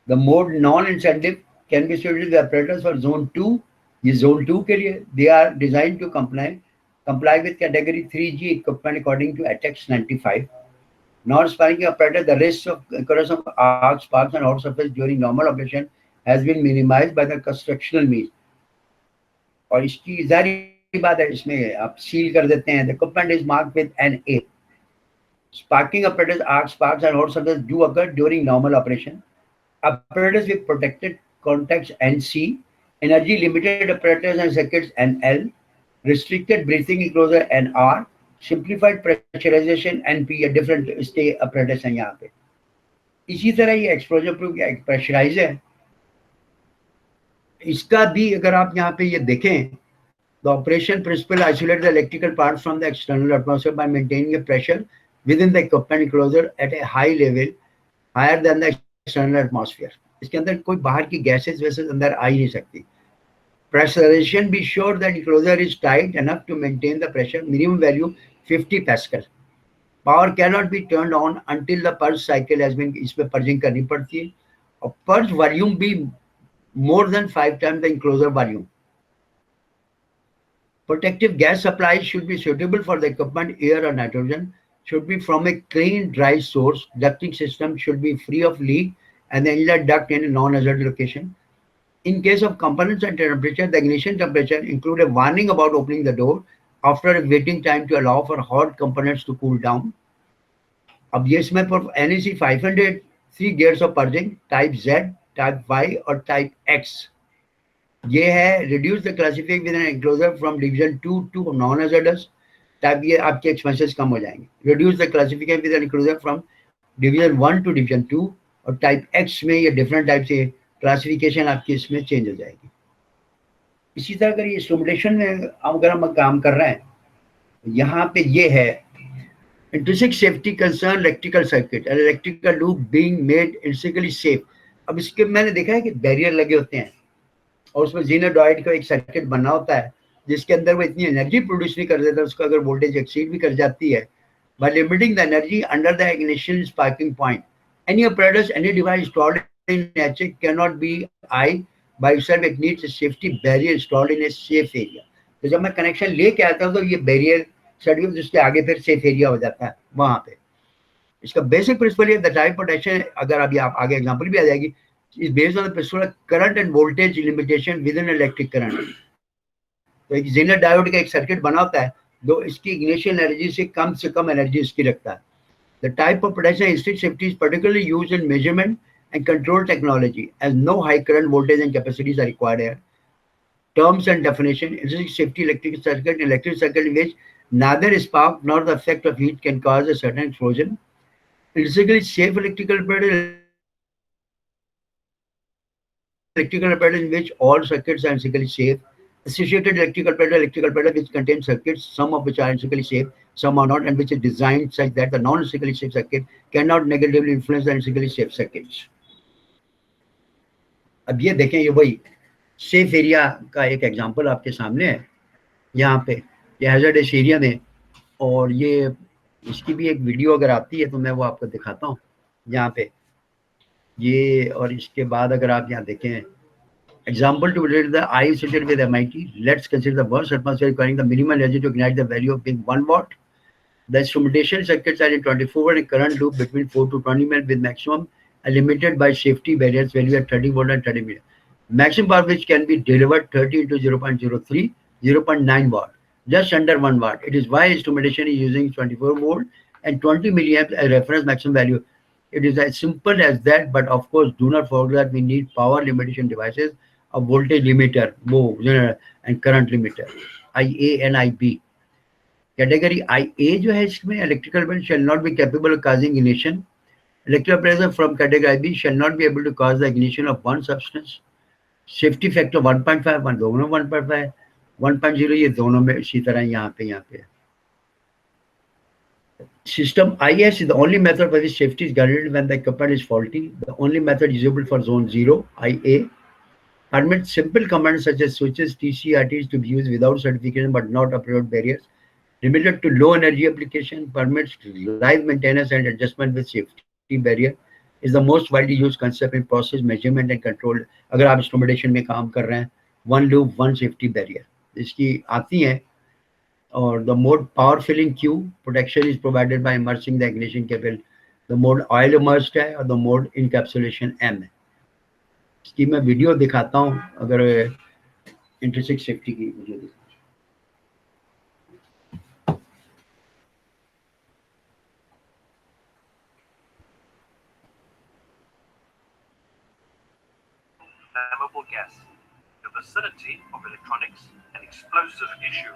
The mode non incentive can be suited to apparatus for zone 2। ये zone 2 के लिए they are design to comply with category 3G equipment according to ATEX 95। Non sparking apparatus, the risk of occurrence of arc, sparks and hot surface during normal operation has been minimized by the constructional means। और इसकी जारी बात है, इसमें आप सील कर देते हैं। The equipment is marked with an A। Sparking apparatus, arc, sparks and hot surface do occur during normal operation। Apparatus with protected contacts NC, energy limited apparatus and circuits NL, restricted breathing enclosure NR, simplified pressurization NP, a different stay apparatus है यहाँ पे। इसी तरह ये एक्सप्लोजन प्रूफ या प्रेशराइज है। इसका भी अगर आप यहाँ पे ये देखें, the operation principle isolate the electrical parts from the external atmosphere by maintaining a pressure within the equipment enclosure at a high level higher than the external atmosphere। इसके अंदर कोई बाहर की गैसेस वैसे अंदर आ ही नहीं सकती। Pressurization, be sure that enclosure is tight enough to maintain the pressure. Minimum value 50 Pascal. Power cannot be turned on until the purge cycle has been, इसमें purging करनी पड़ती है, और purge volume भी more than 5 times the enclosure volume. Protective gas supply should be suitable for the equipment. Air or nitrogen should be from a clean, dry source. Ducting system should be free of leak and the inlet duct in a non-hazard location. In case of components and temperature, the ignition temperature include a warning about opening the door after a waiting time to allow for hot components to cool down. अब ये इसमें पर NEC 500 3 gears of purging, type Z, type Y और type X. ये है reduce the classification with an enclosure from division 2 to non-hazardous. Type ये आपके एक्सपेंसेस कम हो जाएंगे. Reduce the classification with an enclosure from division 1 to division 2 और टाइप X में ये डिफरेंट टाइप से क्लासिफिकेशन आपकी इसमें चेंज हो जाएगी. इसी तरह अगर ये इंस्ट्रूमेंटेशन में अगर हम काम कर रहे हैं, यहाँ पे ये है intrinsic safety concern electrical circuit and electrical loop being made intrinsically safe. अब इसके मैंने देखा है कि बैरियर लगे होते हैं और उसमें जीनोडॉइड का एक सर्किट बना होता है जिसके अंदर वो इतनी एनर्जी प्रोड्यूस नहीं कर देता, उसको अगर वोल्टेज एक्सीड भी कर जाती है, by limiting the energy under the ignition sparking point. Any apparatus, any device installed in HX cannot be I by itself. It needs a safety barrier installed in a safe area. तो जब मैं कनेक्शन लेके आता हूँ तो ये बैरियर सर्टिफिकेट उसके आगे फिर सेफ एरिया हो जाता है वहां पे. इसका बेसिक प्रिंसिपल ये द टाइप प्रोटेक्शन, अगर अभी आप आगे एग्जांपल भी आ जाएगी, is based on the principle of current and voltage limitation within electric current. तो एक जेनर डायोड का एक सर्किट बना होता है जो इसकी इग्निशन एनर्जी से कम एनर्जी इसकी रखता है. The type of protection instinct safety is particularly used in measurement and control technology as no high current voltage and capacities are required here. Terms and definition: intrinsic safety electric circuit in which neither spark nor the effect of heat can cause a certain explosion. Intrinsically safe electrical apparatus in which all circuits are intrinsically safe. Associated electrical apparatus which contain circuits, some of which are intrinsically safe, some are not, and which is designed such that the non-intrinsically safe circuit cannot negatively influence the intrinsically safe circuits. अब ये देखें, ये वही सेफ एरिया का एक एग्जांपल आपके सामने है यहाँ पे, ये हैजर्डस एरिया में, और ये इसकी भी एक वीडियो अगर आती है तो मैं वो आपको दिखाता हूँ यहाँ पे ये. और इसके बाद अगर आप यहाँ देखें example to relate the I associated with MIT, let's consider the worst atmosphere requiring the minimum energy to ignite the value of being 1 watt. The instrumentation circuits are in 24 volt and current loop between 4 to 20 mil with maximum limited by safety barriers value at 30 volt and 30 mil. Maximum power which can be delivered 30 into 0.03, 0.9 watt, just under 1 watt. It is why instrumentation is using 24 volt and 20 milliamps as reference maximum value. It is as simple as that, but of course do not forget that we need power limitation devices, a voltage limiter, and current limiter, IA and IB. Category IA जो है इसमें electrical apparatus shall not be capable of causing ignition. Electrical apparatus from category IB shall not be able to cause the ignition of one substance. Safety factor 1.5, one दोनों 1.5, 1.0 ये दोनों में इसी तरह यहाँ पे. System IS is the only method by which safety is guaranteed when the equipment is faulty. The only method usable for zone 0, IA, permits simple commands such as switches, TCRTs to be used without certification but not approved barriers. Limited to low energy application, permits live maintenance and adjustment with safety barrier. Is the most widely used concept in process measurement and control. अगर आप instrumentation में काम कर रहे हैं, one loop, one safety barrier इसकी आती हैं. Or the mode power filling Q, protection is provided by immersing the ignition cable. The mode oil immersed है और the mode encapsulation M है. इसकी मैं वीडियो दिखाता हूँ अगर इंट्रिंसिक सेफ्टी की video. Flammable gas, the vicinity of electronics, an explosive issue.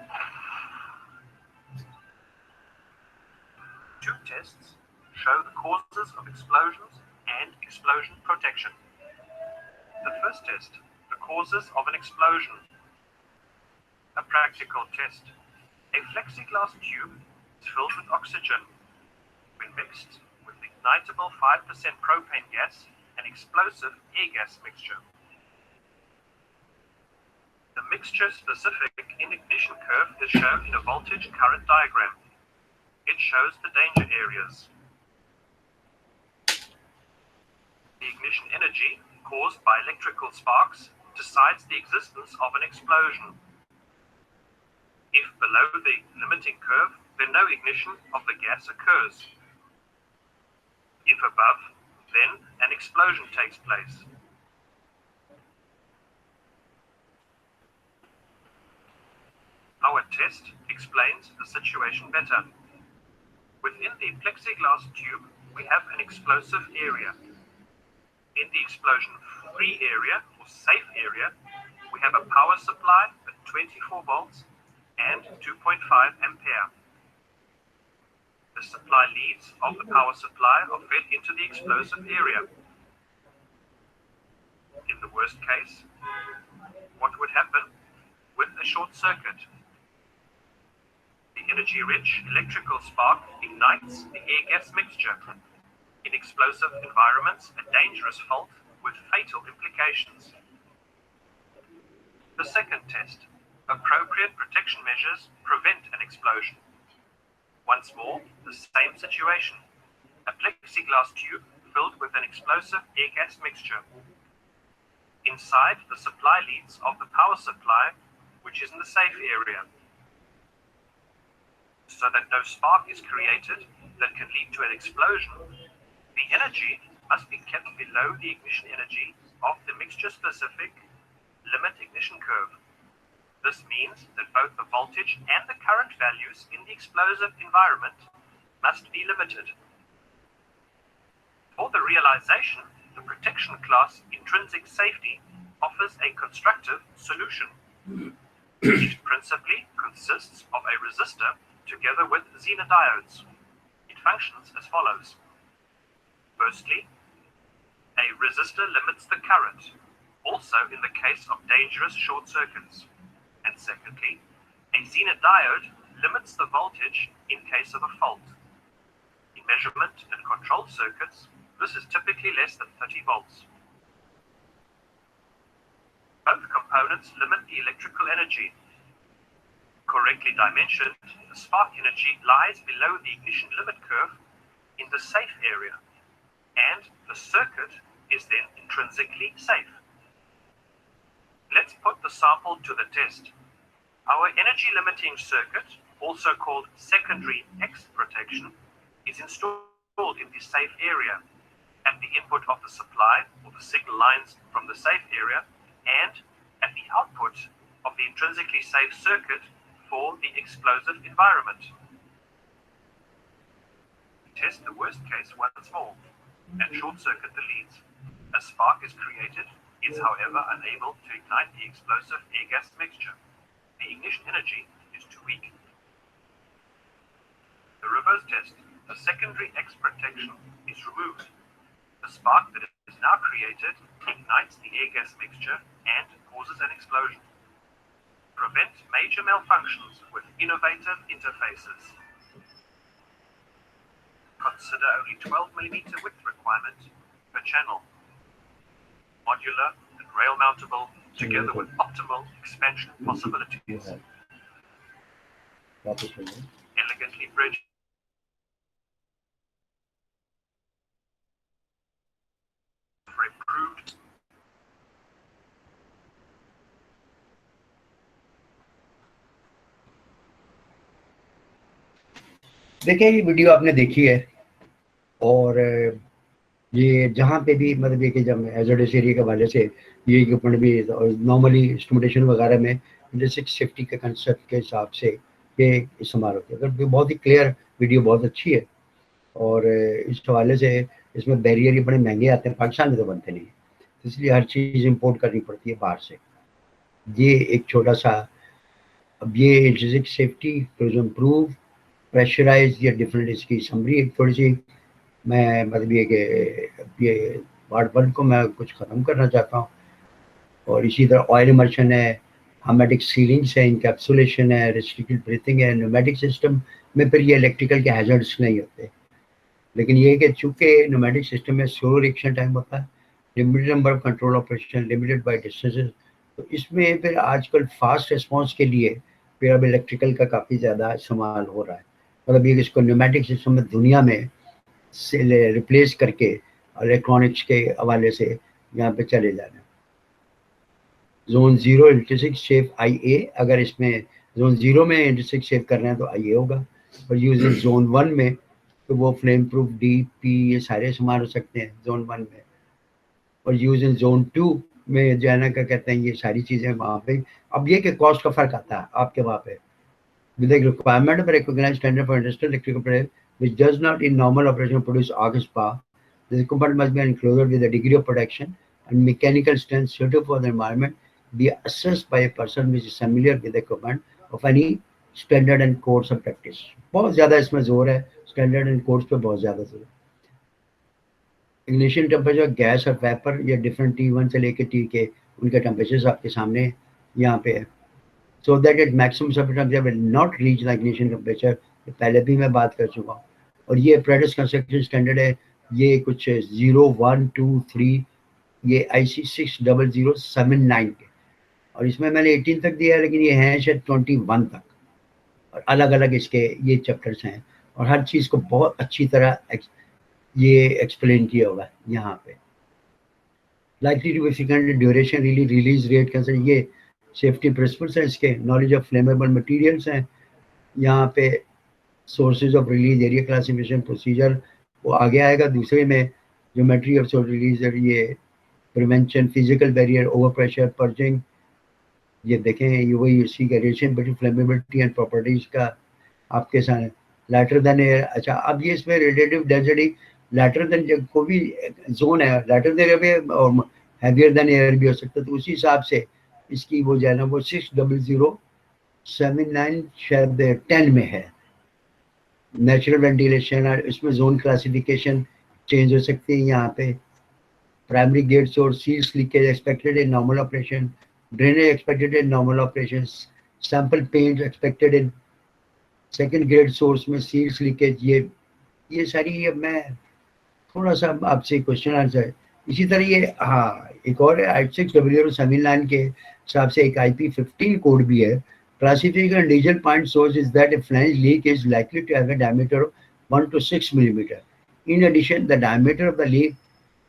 Two tests show the causes of explosions and explosion protection. The first test, the causes of an explosion. A practical test. A plexiglass tube is filled with oxygen. When mixed with ignitable 5% propane gas, an explosive air gas mixture. The mixture-specific ignition curve is shown in a voltage current diagram. It shows the danger areas. The ignition energy caused by electrical sparks decides the existence of an explosion. If below the limiting curve, then no ignition of the gas occurs. If above, then an explosion takes place. Our test explains the situation better. Within the plexiglass tube, we have an explosive area. In the explosion-free area, or safe area, we have a power supply at 24 volts and 2.5 ampere. The supply leads of the power supply are fed into the explosive area. In the worst case, what would happen with a short circuit? The energy-rich electrical spark ignites the air-gas mixture. In explosive environments, a dangerous fault with fatal implications. The second test, appropriate protection measures prevent an explosion. Once more, the same situation. A plexiglass tube filled with an explosive air-gas mixture. Inside, the supply leads of the power supply, which is in the safe area, so that no spark is created that can lead to an explosion. The energy must be kept below the ignition energy of the mixture-specific limit ignition curve. This means that both the voltage and the current values in the explosive environment must be limited. For the realization, the protection class intrinsic safety offers a constructive solution. It principally consists of a resistor together with Zener diodes. It functions as follows. Firstly, a resistor limits the current, also in the case of dangerous short circuits. And secondly, a Zener diode limits the voltage in case of a fault. In measurement and control circuits, this is typically less than 30 volts. Both components limit the electrical energy. Correctly dimensioned, the spark energy lies below the ignition limit curve in the safe area, and the circuit is then intrinsically safe. Let's put the sample to the test. Our energy limiting circuit, also called secondary X protection, is installed in the safe area at the input of the supply or the signal lines from the safe area and at the output of the intrinsically safe circuit for the explosive environment. Test the worst case once more and short circuit the leads. A spark is created, is however unable to ignite the explosive air-gas mixture. The ignition energy is too weak. The reverse test, the secondary X protection is removed. The spark that is now created ignites the air-gas mixture and causes an explosion. Prevent major malfunctions with innovative interfaces. Consider only 12mm width requirement per channel. Modular and rail mountable, together with optimal expansion possibilities. Elegantly bridged. For improved. देखिए ये वीडियो आपने देखी है और ये जहाँ पे भी मतलब ये कि जब हैजर्डस एरिया के हवाले से ये इक्विपमेंट भी नॉर्मली इंस्ट्रूमेंटेशन वगैरह में इंडस्ट्रियल सेफ्टी के कंसेप्ट के हिसाब से ये इस्तेमाल होती है। अगर बहुत ही क्लियर वीडियो बहुत अच्छी है और इस हवाले से इसमें बैरियर ये बड़े महंगे आते हैं, पाकिस्तान में तो बनते नहीं, इसलिए हर चीज़ इम्पोर्ट करनी पड़ती है बाहर से। ये एक छोटा सा, अब ये intrinsic safety to improve pressurize या डिफरेंट इसकी समरी एक थोड़ी सी मैं मतलब ये पार्ट 1 को मैं कुछ ख़त्म करना चाहता हूँ। और इसी तरह ऑयल इमर्शन है, हर्मेटिक सीलिंग्स है, इनकैप्सुलेशन है, रिस्ट्रिक्टेड ब्रीथिंग है। न्यूमेटिक सिस्टम में फिर ये इलेक्ट्रिकल के हैजर्ड्स नहीं होते, लेकिन ये कि चूँकि न्यूमेटिक सिस्टम में स्लो रिएक्शन टाइम होता है, limited number of control operation, limited by distances, तो इसमें फिर आजकल फास्ट रिस्पॉन्स के लिए फिर अब इलेक्ट्रिकल का काफ़ी ज़्यादा इस्तेमाल हो रहा है, मतलब ये इसको न्यूमेटिक सिस्टम में दुनिया में से रिप्लेस करके इलेक्ट्रॉनिक्स के हवाले से यहाँ पे चले जाना। जोन 0 इंटरसेक्ट शेप आई ए, अगर इसमें जोन 0 में इंटरसेक्ट शेप कर रहे हैं तो आई ए होगा, और यूज जोन 1 में तो वो फ्लेम प्रूफ डी पी ये सारे सामान हो सकते हैं जोन 1 में, और यूज इन जोन 2 में जो है ना क्या कहते हैं ये सारी चीज़ें वहाँ पे। अब ये कि कॉस्ट का फ़र्क आता है आपके वहाँ पे। With the requirement of a recognized standard for industrial electrical product, which does not in normal operation produce arc power, the equipment must be enclosed with a degree of protection and mechanical strength suitable for the environment, be assessed by a person which is familiar with the equipment of any standard and codes of practice. बहुत ज़्यादा इसमें जोर है, standard and codes पे बहुत ज़्यादा जोर है। इग्निशन टेम्परेचर गैस और वेपर या डिफरेंट T1 से लेके T के उनके टेम्परेचर्स आपके सामने यहाँ पे है। So that at maximum surface temperature will not reach the ignition temperature, पहले भी मैं बात कर चुका हूँ। और ये अप्रेंटिस कंस्ट्रक्शन स्टैंडर्ड है, ये कुछ 0 1 2 3 ये IC 60079 के, और इसमें मैंने 18 तक दिया है, लेकिन ये है शायद 21 तक, और अलग अलग इसके ये चैप्टर्स हैं, और हर चीज़ को बहुत अच्छी तरह ये एक्सप्लेन किया हुआ है यहाँ पे। likely to be significant duration really release rate कैसे, ये सेफ्टी प्रिंसिपल्स हैं इसके, नॉलेज ऑफ फ्लेमेबल मटेरियल्स हैं यहाँ पे, sources of release area classification procedure वो आगे आएगा दूसरे में, ज्योमेट्री ऑफ सोर्स रिलीज, ये prevention physical barrier over pressure purging, ये देखें ये वही उसी का relation between flammability and properties का आपके साथ लैटर देन एयर। अच्छा, अब ये इसमें रिलेटिव डेंसिटी लैटर देन जब कोई भी जोन है लैटर देन भी और हैवियर देन एयर भी हो सकता है, तो उसी हिसाब से इसकी वो जो है ना वो 60079 शायद 10 में है। नेचुरल वेंटिलेशन और इसमें जोन क्लासिफिकेशन चेंज हो सकती है यहाँ पे। Primary grade source seals leakage expected in normal operation, drainage expected in normal operation, sample point expected in second grade source में सील्स लीकेज, ये सारी अब मैं थोड़ा सा आपसे क्वेश्चन आंसर। इसी तरह ये हाँ एक और है 86W79 के हिसाब से एक IP15 कोड भी है। Classification diesel point source is that a flange leak is likely to have a diameter of 1 to 6 millimeter. In addition, the diameter of the leak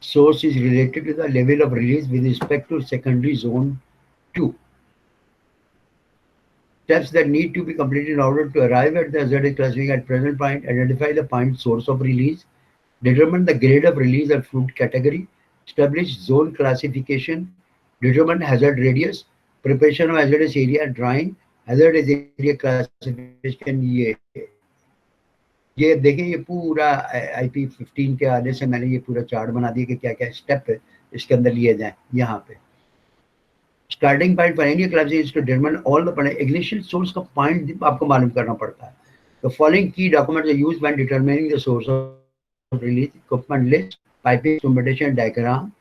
source is related to the level of release with respect to secondary zone 2. Steps that need to be completed in order to arrive at the hazardous classification at present point: identify the point source of release, determine the grade of release and fluid category, establish zone classification, determine hazard radius, preparation of hazardous area, drawing hazardous area classification। ये देखें ये पूरा IP15 के आने से मैंने ये पूरा चार्ट बना दिया कि क्या क्या स्टेप इसके अंदर लिए जाएं। यहाँ पे starting point for any classification to determine all the ignition source का पॉइंट आपको मालूम करना पड़ता है। The following key documents are used when determining the source of release: equipment list, piping instrumentation diagram,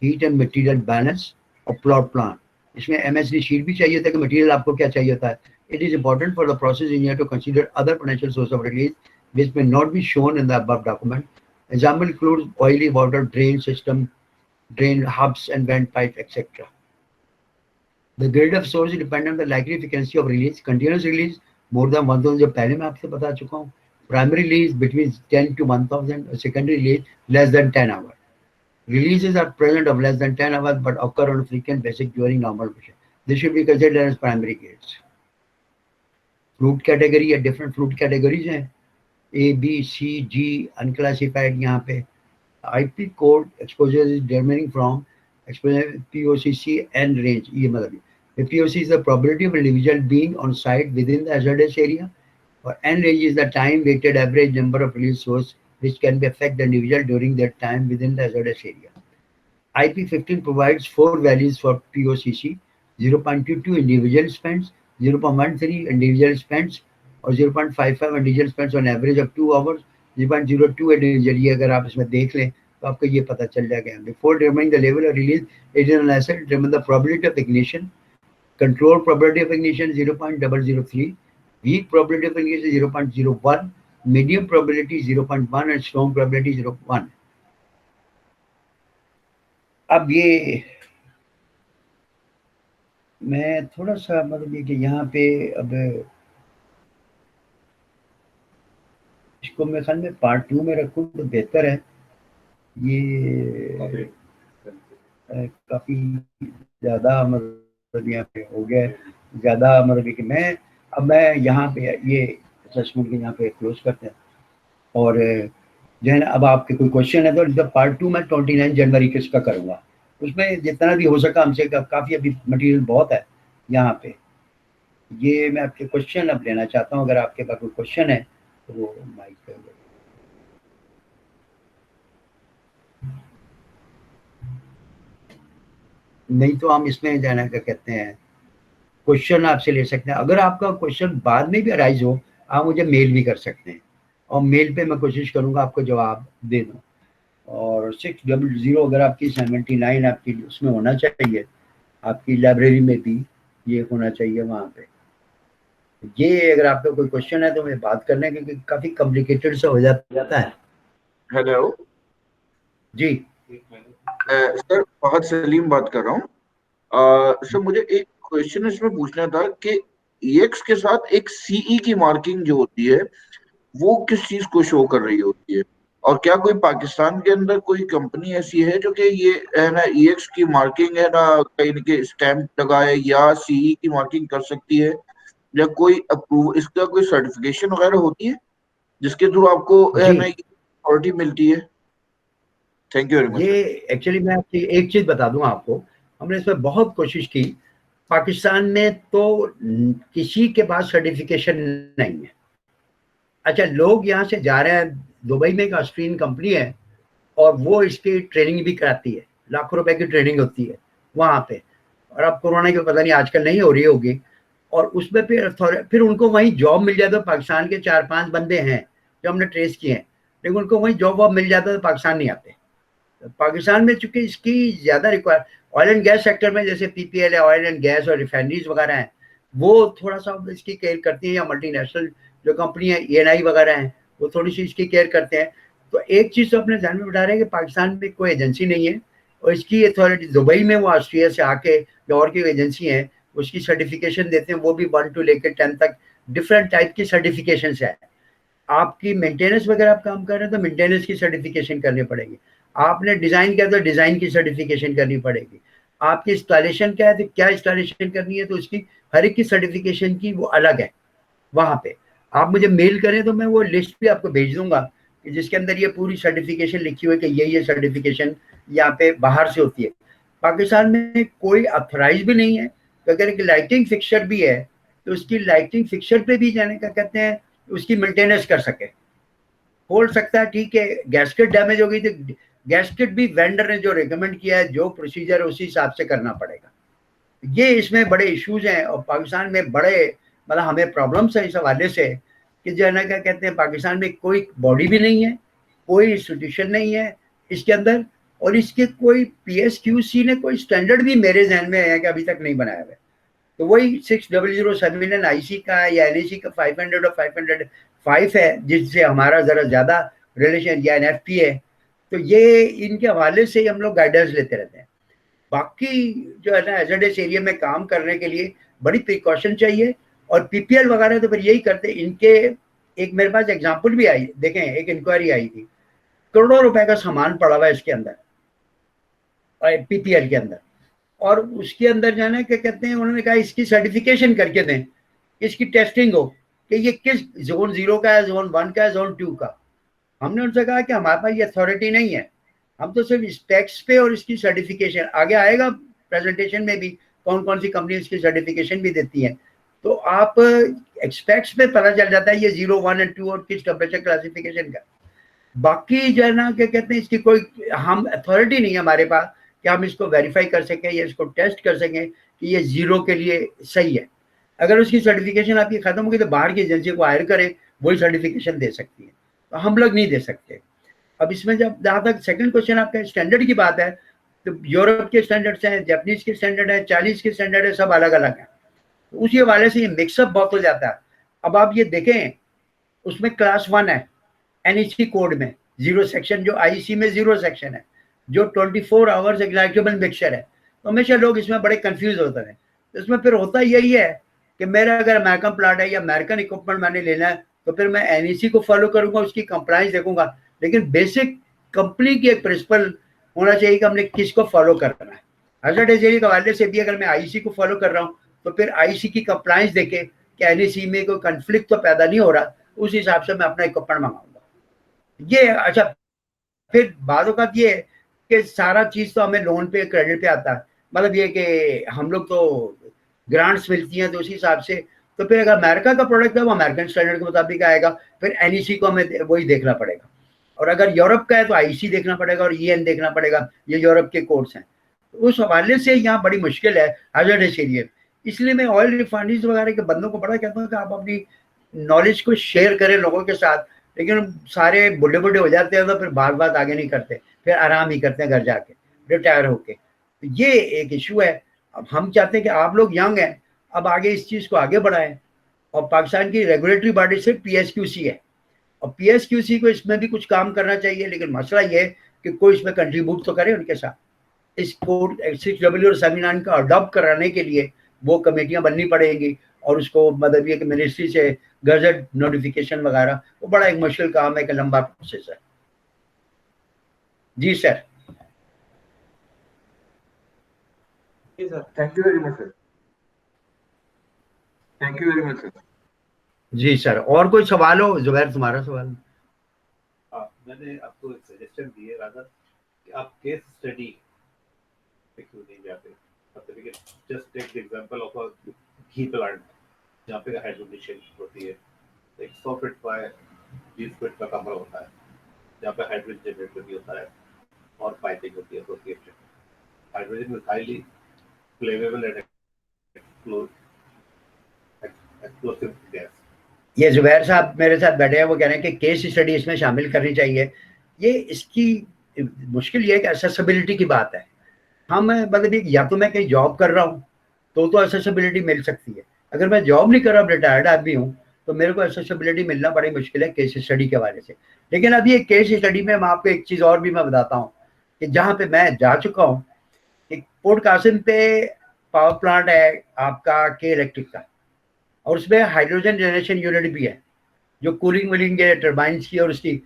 heat and material balance और प्लॉट प्लान। इसमें MSD शीट भी चाहिए था कि मटेरियल आपको क्या चाहिए था। It is important for the process engineer to consider other potential source of release which may not be shown in the above document. Example includes oily water drain system, drain hubs and vent pipe, etc. The grade of source is dependent on the likely frequency of release. Continuous release more than 1000 जो पहले मैं आपसे बता चुका हूँ. Primary release between 10 to 1000. Secondary release less than 10 hours. Releases are present of less than 10 hours but occur on a frequent basis during normal operation. This should be considered as primary gates. Fluid category या different fluid categories हैं. A, B, C, G unclassified यहाँ पे। IP code exposure is determining from exposure POCC and range। ये मतलब the POC is the probability of an individual being on site within the hazardous area, or N range is the time weighted average number of release source which can be affect the individual during their time within the hazardous area। IP15 provides 4 values for POCC: 0.22 individual spends, 0.13 individual spends और 0.55 individual spends on average of 2 hours, 0.02 individual. ये अगर आप इसमें देख लें तो आपको ये पता चल जाएगा। Before determining the level of release it is analysis determine the probability of ignition, control probability of ignition 0.003, weak probability of ignition 0.01, medium probability 0.1 and strong probability 0.1। अब ये मैं थोड़ा सा मतलब ये कि यहाँ पे अब इसको मैं ख्याल में पार्ट 2 में रखूँ तो बेहतर है। ये काफ़ी ज़्यादा मतलब यहाँ पे हो गया है, ज़्यादा मतलब कि मैं यहाँ पे ये असेसमेंट के यहाँ पे क्लोज करते हैं। और जो है ना, अब आपके कोई क्वेश्चन है तो जब पार्ट 2 मैं 29 जनवरी को इसका करूँगा। उसमें जितना भी हो सका हमसे, काफ़ी अभी मटेरियल बहुत है यहाँ पे। ये मैं आपके क्वेश्चन अब लेना चाहता हूँ, अगर आपके पास कोई क्वेश्चन है तो वो माइक कर दो। नहीं तो हम इसमें जाना क्या कहते हैं, क्वेश्चन आपसे ले सकते हैं। अगर आपका क्वेश्चन बाद में भी अराइज हो, आप मुझे मेल भी कर सकते हैं और मेल पे मैं कोशिश करूंगा आपको जवाब दे दूं। और 600 अगर आपकी 79 आपकी उसमें होना चाहिए, आपकी लाइब्रेरी में भी ये होना चाहिए वहाँ पे। ये अगर आपका कोई क्वेश्चन है तो मैं बात करना है, क्योंकि काफ़ी कॉम्प्लिकेटेड सा हो जाता है। हेलो जी सर, फहद सलीम बात कर रहा हूँ। सर मुझे एक क्वेश्चन इसमें पूछना था कि EX के साथ एक CE की मार्किंग जो होती है वो किस चीज को शो कर रही होती है, और क्या कोई पाकिस्तान के अंदर कोई कंपनी ऐसी है जो कि ये है ना EX की मार्किंग है ना कहीं ना कहीं स्टैंप लगाए या CE की मार्किंग कर सकती है, या कोई अप्रूव इसका कोई सर्टिफिकेशन वगैरह होती है जिसके थ्रू आपको है जी, ना अथॉरिटी मिलती है? थैंक यू वेरी मच ये सर। एक्चुअली मैं आपकी एक चीज़ बता दूं आपको। हमने इसमें बहुत कोशिश की। पाकिस्तान में तो किसी के पास सर्टिफिकेशन नहीं है। अच्छा, लोग यहाँ से जा रहे हैं, दुबई में एक ऑस्ट्रियन कंपनी है और वो इसकी ट्रेनिंग भी कराती है, लाखों रुपए की ट्रेनिंग होती है वहाँ पे। और अब कोरोना की पता नहीं आजकल नहीं हो रही होगी। और उसमें फिर उनको वहीं जॉब मिल जाता है। पाकिस्तान के 4-5 बंदे हैं जो हमने ट्रेस किए हैं, लेकिन उनको वहीं जॉब वॉब मिल जाता है तो पाकिस्तान नहीं आते। पाकिस्तान में चूंकि इसकी ज्यादा require oil and gas sector में, जैसे PPL है, ऑयल एंड गैस और रिफाइनरीज वगैरह हैं, वो थोड़ा सा इसकी केयर करती है। या मल्टीनेशनल जो कंपनी है, ENI वगैरह हैं, वो थोड़ी सी इसकी केयर करते हैं। तो एक चीज तो अपने ध्यान में बिठा रहे हैं कि पाकिस्तान में कोई एजेंसी नहीं है, और इसकी अथॉरिटी दुबई में वो ऑस्ट्रिया से आके जो और की एजेंसी है उसकी सर्टिफिकेशन देते हैं। वो भी 1 to लेकर 10 तक डिफरेंट टाइप की सर्टिफिकेशन है। आपकी मेंटेनेंस वगैरह आप काम कर रहे हैं तो मेंटेनेंस की सर्टिफिकेशन करनी पड़ेगी। आपने डिजाइन किया तो डिजाइन की सर्टिफिकेशन करनी पड़ेगी। आपकी इंस्टॉलेशन क्या है तो क्या इंस्टॉलेशन करनी है, तो उसकी हर एक की सर्टिफिकेशन की वो अलग है वहाँ पे। आप मुझे मेल करें तो मैं वो लिस्ट भी आपको भेज दूंगा कि जिसके अंदर ये पूरी सर्टिफिकेशन लिखी हुई है कि ये सर्टिफिकेशन यहाँ पे बाहर से होती है। पाकिस्तान में कोई अथोराइज भी नहीं है। तो अगर एक लाइटिंग फिक्सचर भी है तो उसकी लाइटिंग फिक्सचर पे भी जाने का कहते हैं उसकी मेंटेनेंस कर सके। हो सकता है ठीक है, गैस्केट डैमेज हो गई तो गैस्केट भी वेंडर ने जो रिकमेंड किया है, जो प्रोसीजर है उसी हिसाब से करना पड़ेगा। ये इसमें बड़े इश्यूज हैं और पाकिस्तान में बड़े मतलब हमें प्रॉब्लम्स है इस हवाले से कि जो है ना क्या कहते हैं, पाकिस्तान में कोई बॉडी भी नहीं है, कोई इंस्टीट्यूशन नहीं है इसके अंदर। और इसके कोई PSQC ने कोई स्टैंडर्ड भी मेरे जहन में है कि अभी तक नहीं बनाया हुआ है। तो वही 6007 IC का है या NEC का 500 और 505 है, जिससे हमारा जरा ज्यादा रिलेशन, या NFP है। तो ये इनके हवाले से ही हम लोग गाइडेंस लेते रहते हैं। बाकी जो है ना हैजर्डस एरिया में काम करने के लिए बड़ी प्रिकॉशन चाहिए। और PPL वगैरह तो फिर यही करते इनके। एक मेरे पास एग्जांपल भी आई, देखें, एक इंक्वायरी आई थी, करोड़ों रुपए का सामान पड़ा हुआ है इसके अंदर, PPL के अंदर। और उसके अंदर जाना क्या कहते हैं, उन्होंने कहा इसकी सर्टिफिकेशन करके दें, इसकी टेस्टिंग हो कि ये किस Zone 0 का है, Zone 1 का है, Zone 2 का। हमने उनसे कहा कि हमारे पास ये अथॉरिटी नहीं है, हम तो सिर्फ स्पेक्स पे और इसकी सर्टिफिकेशन, आगे आएगा प्रेजेंटेशन में भी कौन कौन सी कंपनी इसकी सर्टिफिकेशन भी देती है। तो आप एक्सपेक्ट्स पे पता चल जाता है ये 0, 1 और 2 और किस टेम्परेचर क्लासिफिकेशन का। बाकी जो है ना क्या कहते हैं, इसकी कोई हम अथॉरिटी नहीं है हमारे पास कि हम इसको वेरीफाई कर सकें या इसको टेस्ट कर सकें कि ये 0 के लिए सही है। अगर उसकी सर्टिफिकेशन आपकी खत्म होगी तो बाहर की एजेंसी को हायर करें, वही सर्टिफिकेशन दे सकती है, तो हम लोग नहीं दे सकते। अब इसमें जब जहाँ तक सेकंड क्वेश्चन आपका स्टैंडर्ड की बात है, तो यूरोप के स्टैंडर्ड्स हैं, जापानीज के स्टैंडर्ड है, चाइनीज के स्टैंडर्ड है, सब अलग अलग है। तो उसी हवाले से ये मिक्सअप बहुत हो जाता है। अब आप ये देखें, उसमें क्लास 1 है NEC कोड में, 0 सेक्शन, जो IEC में 0 सेक्शन है, जो 24 आवर्स इग्नाइटेबल मिक्सचर है। तो हमेशा लोग इसमें बड़े कंफ्यूज होते हैं। इसमें फिर होता यही है कि मेरा अगर अमेरिकन प्लांट है या अमेरिकन इक्विपमेंट मैंने लेना है तो फिर मैं एनईसी को फॉलो करूंगा, उसकी कंप्लायंस देखूंगा, लेकिन बेसिक कंपनी की एक प्रिंसिपल होना चाहिए कि हमने किसको फॉलो करना है। हजरत एजेरी के हवाले से भी अगर मैं आईसी को फॉलो कर रहा हूँ तो फिर आईसी की कंप्लायंस देके कि एनईसी में कोई कंफ्लिक्ट तो पैदा नहीं हो रहा, उस हिसाब से मैं अपना इक्विपमेंट मंगाऊंगा। ये अच्छा, फिर बाद औक़ात ये है कि सारा चीज तो हमें लोन पे क्रेडिट पे आता है, मतलब ये कि हम लोग तो ग्रांट्स मिलती हैं तो उसी हिसाब से, तो फिर अगर अमेरिका का प्रोडक्ट है वो अमेरिकन स्टैंडर्ड के मुताबिक आएगा, फिर एनईसी को हमें वही देखना पड़ेगा। और अगर यूरोप का है तो आईसी देखना पड़ेगा और ईएन देखना पड़ेगा, ये यूरोप के कोड्स हैं। तो उस हवाले से यहाँ बड़ी मुश्किल है हैजर्डस एरिया। इसलिए मैं ऑयल रिफाइनरीज वगैरह के बंदों को बड़ा कहता हूँ कि आप अपनी नॉलेज को शेयर करें लोगों के साथ, लेकिन सारे बुढ़े बुढ़े हो जाते हैं तो फिर बात आगे नहीं करते, फिर आराम ही करते हैं घर जाके रिटायर होके। तो ये एक इशू है। अब हम चाहते हैं कि आप लोग यंग हैं, अब आगे इस चीज को आगे बढ़ाएं। और पाकिस्तान की रेगुलेटरी बॉडी सिर्फ पीएसक्यूसी है, और पीएसक्यूसी को इसमें भी कुछ काम करना चाहिए, लेकिन मसला ये है कि कोई इसमें कंट्रीब्यूट तो करे उनके साथ। इस कोड 6W और 79 का अडॉप्ट कराने के लिए वो कमेटियां बननी पड़ेंगी, और उसको मतलब ये कि मिनिस्ट्री से गजट नोटिफिकेशन वगैरह, वो बड़ा एक मुश्किल काम है, एक लंबा प्रोसेस है। जी sir. Thank you very much sir, thank you very much sir. जी सर, और कोई सवाल हो? जुबैर तुम्हारा सवाल? मैंने आपको एक सजेशन दी है राधा कि आप केस स्टडी क्यों नहीं जाते, मतलब just take the example of a ghee plant जहाँ पे हाइड्रोजन होती है, एक 100 फीट बाय 20 फीट का कमरा होता है जहाँ पे हाइड्रोजन जनरेटर भी होता है और पाइपिंग होती है associated. Hydrogen is highly flammable and explosive gas. ये जुबैर साहब मेरे साथ बैठे हैं, वो कह रहे हैं कि केस स्टडी इसमें शामिल करनी चाहिए। ये इसकी मुश्किल ये है कि एक्सेसिबिलिटी की बात है। हम मतलब या तो मैं कहीं जॉब कर रहा हूँ तो एक्सेसिबिलिटी मिल सकती है, अगर मैं जॉब नहीं कर रहा, रिटायर्ड आदमी हूँ, तो मेरे को एक्सेसिबिलिटी मिलना बड़ी मुश्किल है केस स्टडी के हवाले से। लेकिन अभी एक केस स्टडी में मैं आपको एक चीज़ और भी मैं बताता हूँ कि जहाँ पे मैं जा चुका हूँ, एक पोर्ट कासिम पे पावर प्लांट है आपका के इलेक्ट्रिक का, और उसमें हाइड्रोजन जनरेशन यूनिट भी है जो कूलिंग वूलिंग के टर्बाइंस की और उसकी,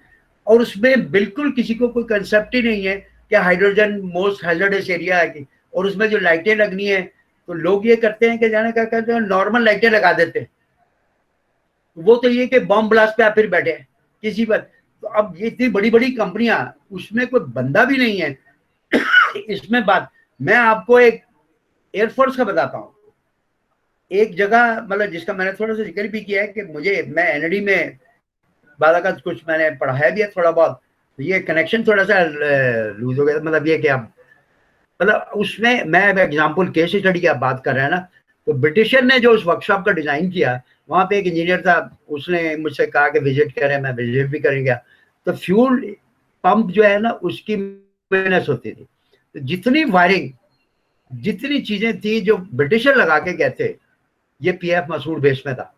और उसमें बिल्कुल किसी को कोई कंसेप्ट ही नहीं है कि हाइड्रोजन मोस्ट हैजर्डस एरिया है कि, और उसमें जो लाइटें लगनी है तो लोग ये करते हैं कि जाने क्या करते हैं, नॉर्मल लाइटें लगा देते हैं। वो तो ये कि बॉम्ब ब्लास्ट पे आप फिर बैठे हैं किसी पर। तो अब ये इतनी बड़ी बड़ी कंपनियां, उसमें कोई बंदा भी नहीं है इसमें बात। मैं आपको एक एयरफोर्स का बताता हूँ, एक जगह मतलब जिसका मैंने थोड़ा सा जिक्र भी किया है कि मैं एनडी में बाद का कुछ मैंने पढ़ाया भी है थोड़ा बहुत, तो ये कनेक्शन थोड़ा सा लूज हो गया। मतलब ये कि आप मतलब उसमें मैं एग्जांपल केस स्टडी की आप बात कर रहे हैं ना, तो ब्रिटिशर ने जो उस वर्कशॉप का डिजाइन किया, वहां पे एक इंजीनियर था, उसने मुझसे कहा कि विजिट करें, मैं विजिट भी कर गया। तो फ्यूल पंप जो है ना उसकी मेंटेनेंस होती थी, तो जितनी वायरिंग जितनी चीजें थी जो ब्रिटिशर लगा के गए थे, ये पीएफ मसूद बेस में था,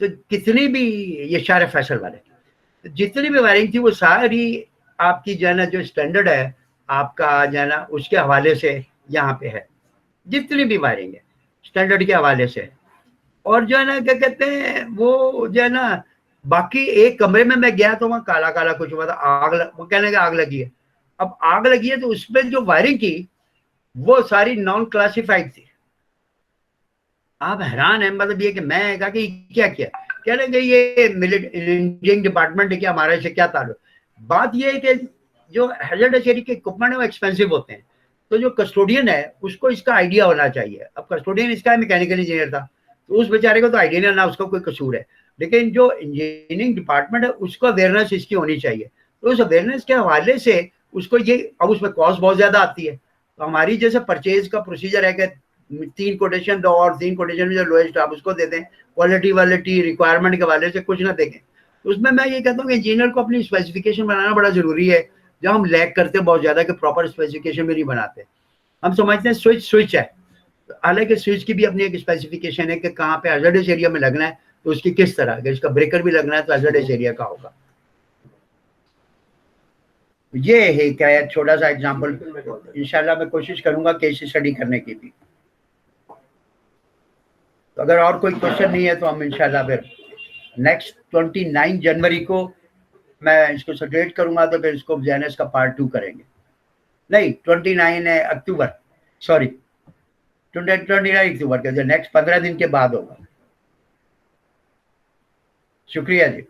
तो कितनी भी ये शार फैसल वाले, तो जितनी भी वायरिंग थी वो सारी आपकी जो है ना जो स्टैंडर्ड है आपका जो है ना उसके हवाले से यहाँ पे है, जितनी भी वायरिंग है स्टैंडर्ड के हवाले से। और जो है ना क्या कहते हैं वो जो है ना, बाकी एक कमरे में मैं गया तो वहाँ काला काला कुछ हुआ था, वो कहने का आग लगी है। अब आग लगी है तो उसमें जो वायरिंग की वो सारी नॉन क्लासिफाइड थी। आप हैरान है, मतलब ये कि मैं कहा कि क्या किया, कह रहे कि ये इंजीनियरिंग डिपार्टमेंट है कि हमारे से क्या ताल्लुक। बात ये है कि जो हैजर्डस एरिया के इक्विपमेंट है वो एक्सपेंसिव होते हैं, तो जो कस्टोडियन है उसको इसका आइडिया होना चाहिए। अब कस्टोडियन इसका मैकेनिकल इंजीनियर था, तो उस बेचारे को तो आइडिया नहीं, ना उसका कोई कसूर है, लेकिन जो इंजीनियरिंग डिपार्टमेंट है उसको अवेयरनेस इसकी होनी चाहिए। तो उस अवेयरनेस के हवाले से उसको ये, अब उसमें कॉस्ट बहुत ज्यादा आती है, तो हमारी जैसे परचेज का प्रोसीजर है कि 3 कोटेशन दो और 3 कोटेशन में जो लोएस्ट आप उसको दे दें, क्वालिटी वालिटी रिक्वायरमेंट के हवाले से कुछ ना देखें। तो उसमें मैं ये कहता हूँ कि इंजीनियर को अपनी स्पेसिफिकेशन बनाना बड़ा जरूरी है, जब हम लैग करते हैं बहुत ज्यादा कि प्रॉपर स्पेसिफिकेशन भी नहीं बनाते। हम समझते हैं स्विच है, हालांकि स्विच की भी अपनी एक स्पेसिफिकेशन है कि कहाँ पे हैजर्डस एरिया में लगना है, तो उसकी किस तरह, अगर इसका ब्रेकर भी लगना है तो हैजर्डस एरिया का होगा। ये है क्या है छोटा सा एग्जांपल, इंशाल्लाह मैं कोशिश करूंगा केस स्टडी करने की भी। तो अगर और कोई क्वेश्चन नहीं है तो हम इंशाल्लाह फिर नेक्स्ट 29 जनवरी को मैं इसको सर्कुलेट करूंगा, तो फिर इसको जेनेस का पार्ट 2 करेंगे। नहीं, 29 है अक्टूबर, सॉरी 29 अक्टूबर का, जो नेक्स्ट 15 दिन के बाद होगा। शुक्रिया जी।